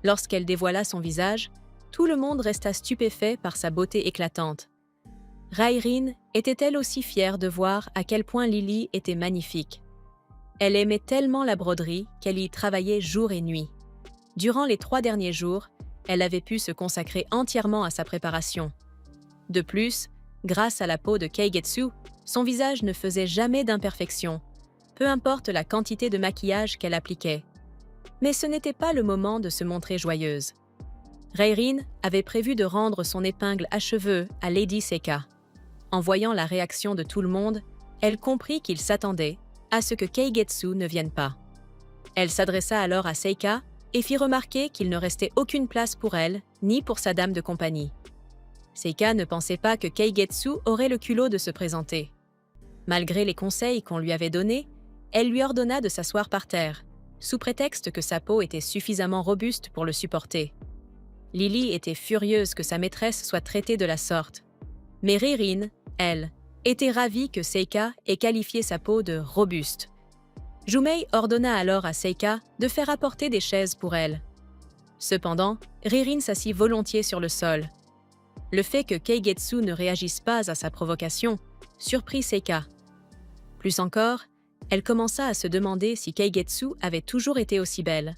Lorsqu'elle dévoila son visage, tout le monde resta stupéfait par sa beauté éclatante. Reirin était elle aussi fière de voir à quel point Lily était magnifique. Elle aimait tellement la broderie qu'elle y travaillait jour et nuit. Durant les 3 derniers jours, elle avait pu se consacrer entièrement à sa préparation. De plus, grâce à la peau de Keigetsu, son visage ne faisait jamais d'imperfection, peu importe la quantité de maquillage qu'elle appliquait. Mais ce n'était pas le moment de se montrer joyeuse. Reirin avait prévu de rendre son épingle à cheveux à Lady Seika. En voyant la réaction de tout le monde, elle comprit qu'il s'attendait à ce que Keigetsu ne vienne pas. Elle s'adressa alors à Seika et fit remarquer qu'il ne restait aucune place pour elle, ni pour sa dame de compagnie. Seika ne pensait pas que Keigetsu aurait le culot de se présenter. Malgré les conseils qu'on lui avait donnés, elle lui ordonna de s'asseoir par terre, sous prétexte que sa peau était suffisamment robuste pour le supporter. Lily était furieuse que sa maîtresse soit traitée de la sorte. Mais Reirin, elle, était ravie que Seika ait qualifié sa peau de « robuste ». Jumei ordonna alors à Seika de faire apporter des chaises pour elle. Cependant, Reirin s'assit volontiers sur le sol. Le fait que Keigetsu ne réagisse pas à sa provocation surprit Seika. Plus encore, elle commença à se demander si Keigetsu avait toujours été aussi belle.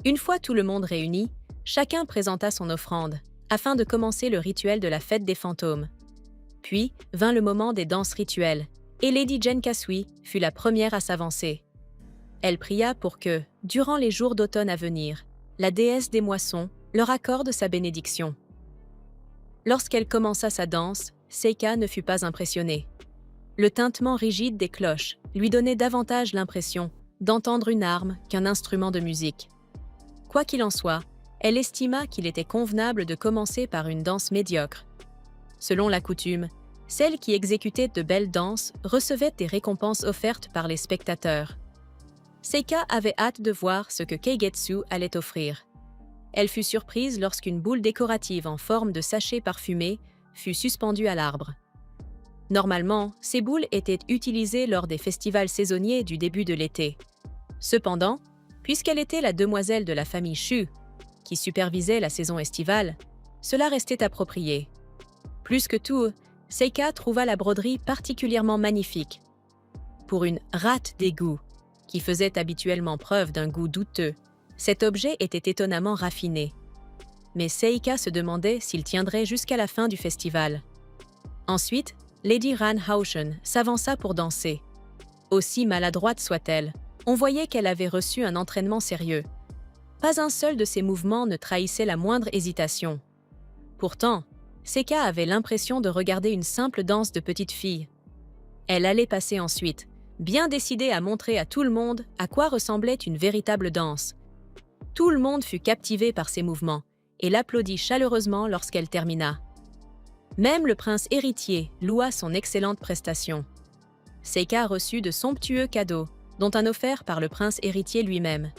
Une fois tout le monde réuni, chacun présenta son offrande, afin de commencer le rituel de la fête des fantômes. Puis vint le moment des danses rituelles, et Lady Genkasui fut la première à s'avancer. Elle pria pour que, durant les jours d'automne à venir, la déesse des moissons leur accorde sa bénédiction. Lorsqu'elle commença sa danse, Seika ne fut pas impressionnée. Le tintement rigide des cloches lui donnait davantage l'impression d'entendre une arme qu'un instrument de musique. Quoi qu'il en soit, elle estima qu'il était convenable de commencer par une danse médiocre. Selon la coutume, celle qui exécutait de belles danses recevait des récompenses offertes par les spectateurs. Seika avait hâte de voir ce que Keigetsu allait offrir. Elle fut surprise lorsqu'une boule décorative en forme de sachet parfumé fut suspendue à l'arbre. Normalement, ces boules étaient utilisées lors des festivals saisonniers du début de l'été. Cependant, puisqu'elle était la demoiselle de la famille Shu, qui supervisait la saison estivale, cela restait approprié. Plus que tout, Seika trouva la broderie particulièrement magnifique. Pour une rate d'égout, qui faisait habituellement preuve d'un goût douteux, cet objet était étonnamment raffiné. Mais Seika se demandait s'il tiendrait jusqu'à la fin du festival. Ensuite, Lady Ran Haoshen s'avança pour danser. Aussi maladroite soit-elle, on voyait qu'elle avait reçu un entraînement sérieux. Pas un seul de ses mouvements ne trahissait la moindre hésitation. Pourtant, Seika avait l'impression de regarder une simple danse de petite fille. Elle allait passer ensuite, bien décidée à montrer à tout le monde à quoi ressemblait une véritable danse. Tout le monde fut captivé par ses mouvements et l'applaudit chaleureusement lorsqu'elle termina. Même le prince héritier loua son excellente prestation. Seika reçut de somptueux cadeaux, dont un offert par le prince héritier lui-même.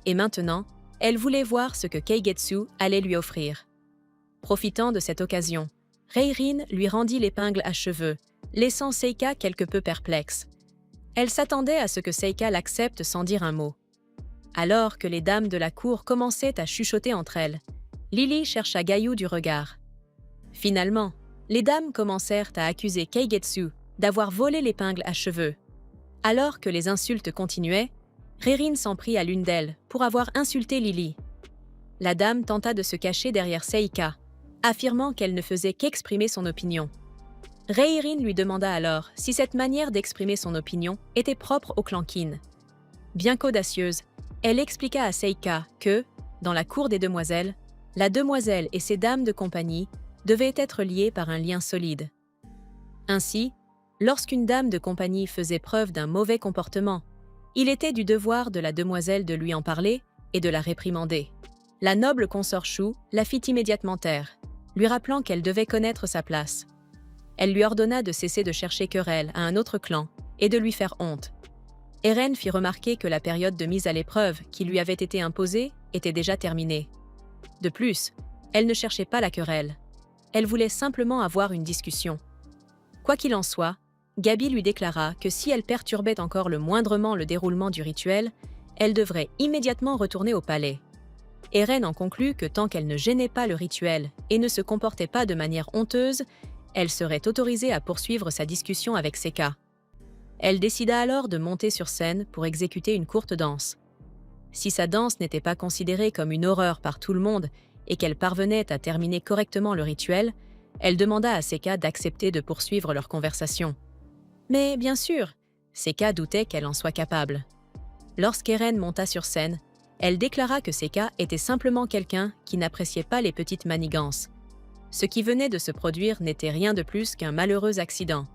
Et maintenant, elle voulait voir ce que Keigetsu allait lui offrir. Profitant de cette occasion, Reirin lui rendit l'épingle à cheveux, laissant Seika quelque peu perplexe. Elle s'attendait à ce que Seika l'accepte sans dire un mot. Alors que les dames de la cour commençaient à chuchoter entre elles, Lily chercha Gayu du regard. Finalement, les dames commencèrent à accuser Keigetsu d'avoir volé l'épingle à cheveux. Alors que les insultes continuaient, Reirin s'en prit à l'une d'elles pour avoir insulté Lily. La dame tenta de se cacher derrière Seika, affirmant qu'elle ne faisait qu'exprimer son opinion. Reirin lui demanda alors si cette manière d'exprimer son opinion était propre au clan Qin. Bien qu'audacieuse, elle expliqua à Seika que, dans la cour des demoiselles, la demoiselle et ses dames de compagnie devaient être liées par un lien solide. Ainsi, lorsqu'une dame de compagnie faisait preuve d'un mauvais comportement, il était du devoir de la demoiselle de lui en parler et de la réprimander. La noble consort Shu la fit immédiatement taire, lui rappelant qu'elle devait connaître sa place. Elle lui ordonna de cesser de chercher querelle à un autre clan et de lui faire honte. Eren fit remarquer que la période de mise à l'épreuve qui lui avait été imposée était déjà terminée. De plus, elle ne cherchait pas la querelle. Elle voulait simplement avoir une discussion. Quoi qu'il en soit, Gabi lui déclara que si elle perturbait encore le moindrement le déroulement du rituel, elle devrait immédiatement retourner au palais. Eren en conclut que tant qu'elle ne gênait pas le rituel et ne se comportait pas de manière honteuse, elle serait autorisée à poursuivre sa discussion avec Seika. Elle décida alors de monter sur scène pour exécuter une courte danse. Si sa danse n'était pas considérée comme une horreur par tout le monde et qu'elle parvenait à terminer correctement le rituel, elle demanda à Seika d'accepter de poursuivre leur conversation. Mais bien sûr, Seika doutait qu'elle en soit capable. Lorsqu'Eren monta sur scène, elle déclara que Seika était simplement quelqu'un qui n'appréciait pas les petites manigances. Ce qui venait de se produire n'était rien de plus qu'un malheureux accident.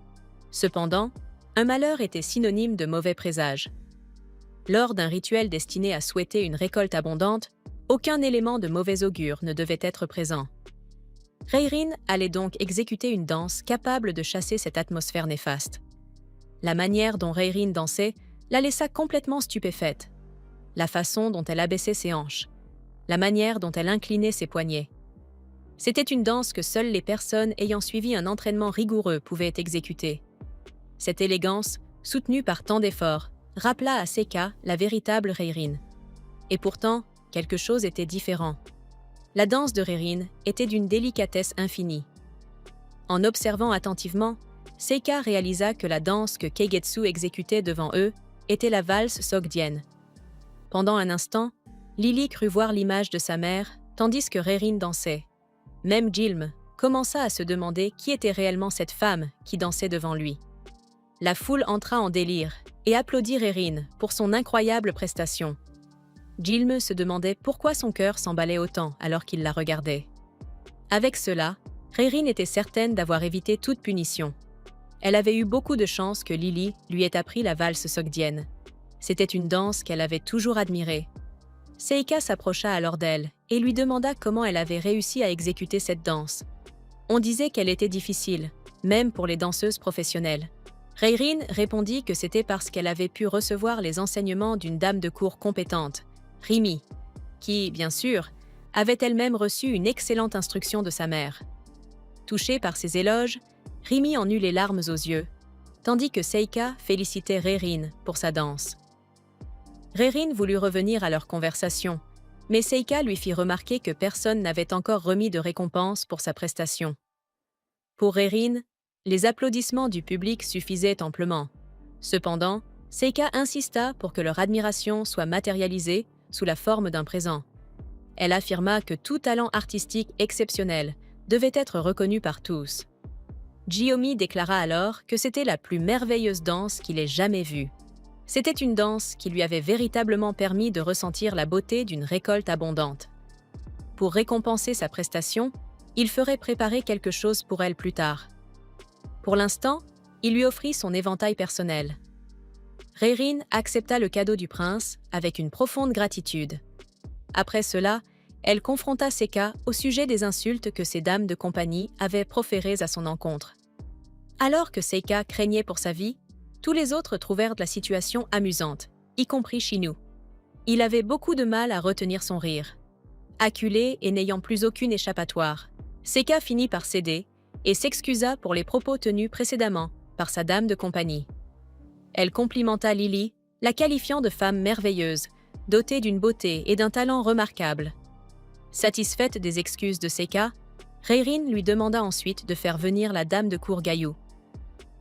Cependant, un malheur était synonyme de mauvais présage. Lors d'un rituel destiné à souhaiter une récolte abondante, aucun élément de mauvais augure ne devait être présent. Reirin allait donc exécuter une danse capable de chasser cette atmosphère néfaste. La manière dont Reirin dansait la laissa complètement stupéfaite. La façon dont elle abaissait ses hanches, la manière dont elle inclinait ses poignets. C'était une danse que seules les personnes ayant suivi un entraînement rigoureux pouvaient exécuter. Cette élégance, soutenue par tant d'efforts, rappela à Seika la véritable Reirin. Et pourtant, quelque chose était différent. La danse de Reirin était d'une délicatesse infinie. En observant attentivement, Seika réalisa que la danse que Keigetsu exécutait devant eux était la valse Sogdienne. Pendant un instant, Lily crut voir l'image de sa mère, tandis que Reirin dansait. Même Jilm, commença à se demander qui était réellement cette femme qui dansait devant lui. La foule entra en délire et applaudit Rérine pour son incroyable prestation. Jilme se demandait pourquoi son cœur s'emballait autant alors qu'il la regardait. Avec cela, Rérine était certaine d'avoir évité toute punition. Elle avait eu beaucoup de chance que Lily lui ait appris la valse sogdienne. C'était une danse qu'elle avait toujours admirée. Seika s'approcha alors d'elle et lui demanda comment elle avait réussi à exécuter cette danse. On disait qu'elle était difficile, même pour les danseuses professionnelles. Rérine répondit que c'était parce qu'elle avait pu recevoir les enseignements d'une dame de cour compétente, Rimi, qui, bien sûr, avait elle-même reçu une excellente instruction de sa mère. Touchée par ces éloges, Rimi en eut les larmes aux yeux, tandis que Seika félicitait Rérine pour sa danse. Rérine voulut revenir à leur conversation, mais Seika lui fit remarquer que personne n'avait encore remis de récompense pour sa prestation. Pour Rérine, les applaudissements du public suffisaient amplement. Cependant, Seika insista pour que leur admiration soit matérialisée sous la forme d'un présent. Elle affirma que tout talent artistique exceptionnel devait être reconnu par tous. Jiyomi déclara alors que c'était la plus merveilleuse danse qu'il ait jamais vue. C'était une danse qui lui avait véritablement permis de ressentir la beauté d'une récolte abondante. Pour récompenser sa prestation, il ferait préparer quelque chose pour elle plus tard. Pour l'instant, il lui offrit son éventail personnel. Rérine accepta le cadeau du prince avec une profonde gratitude. Après cela, elle confronta Seika au sujet des insultes que ses dames de compagnie avaient proférées à son encontre. Alors que Seika craignait pour sa vie, tous les autres trouvèrent la situation amusante, y compris Shinu. Il avait beaucoup de mal à retenir son rire. Acculé et n'ayant plus aucune échappatoire, Seika finit par céder et s'excusa pour les propos tenus précédemment par sa dame de compagnie. Elle complimenta Lily, la qualifiant de femme merveilleuse, dotée d'une beauté et d'un talent remarquables. Satisfaite des excuses de Seika, Rérine lui demanda ensuite de faire venir la dame de cour Gayu.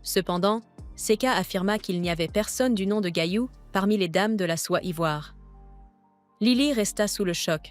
Cependant, Seika affirma qu'il n'y avait personne du nom de Gayu parmi les dames de la soie ivoire. Lily resta sous le choc,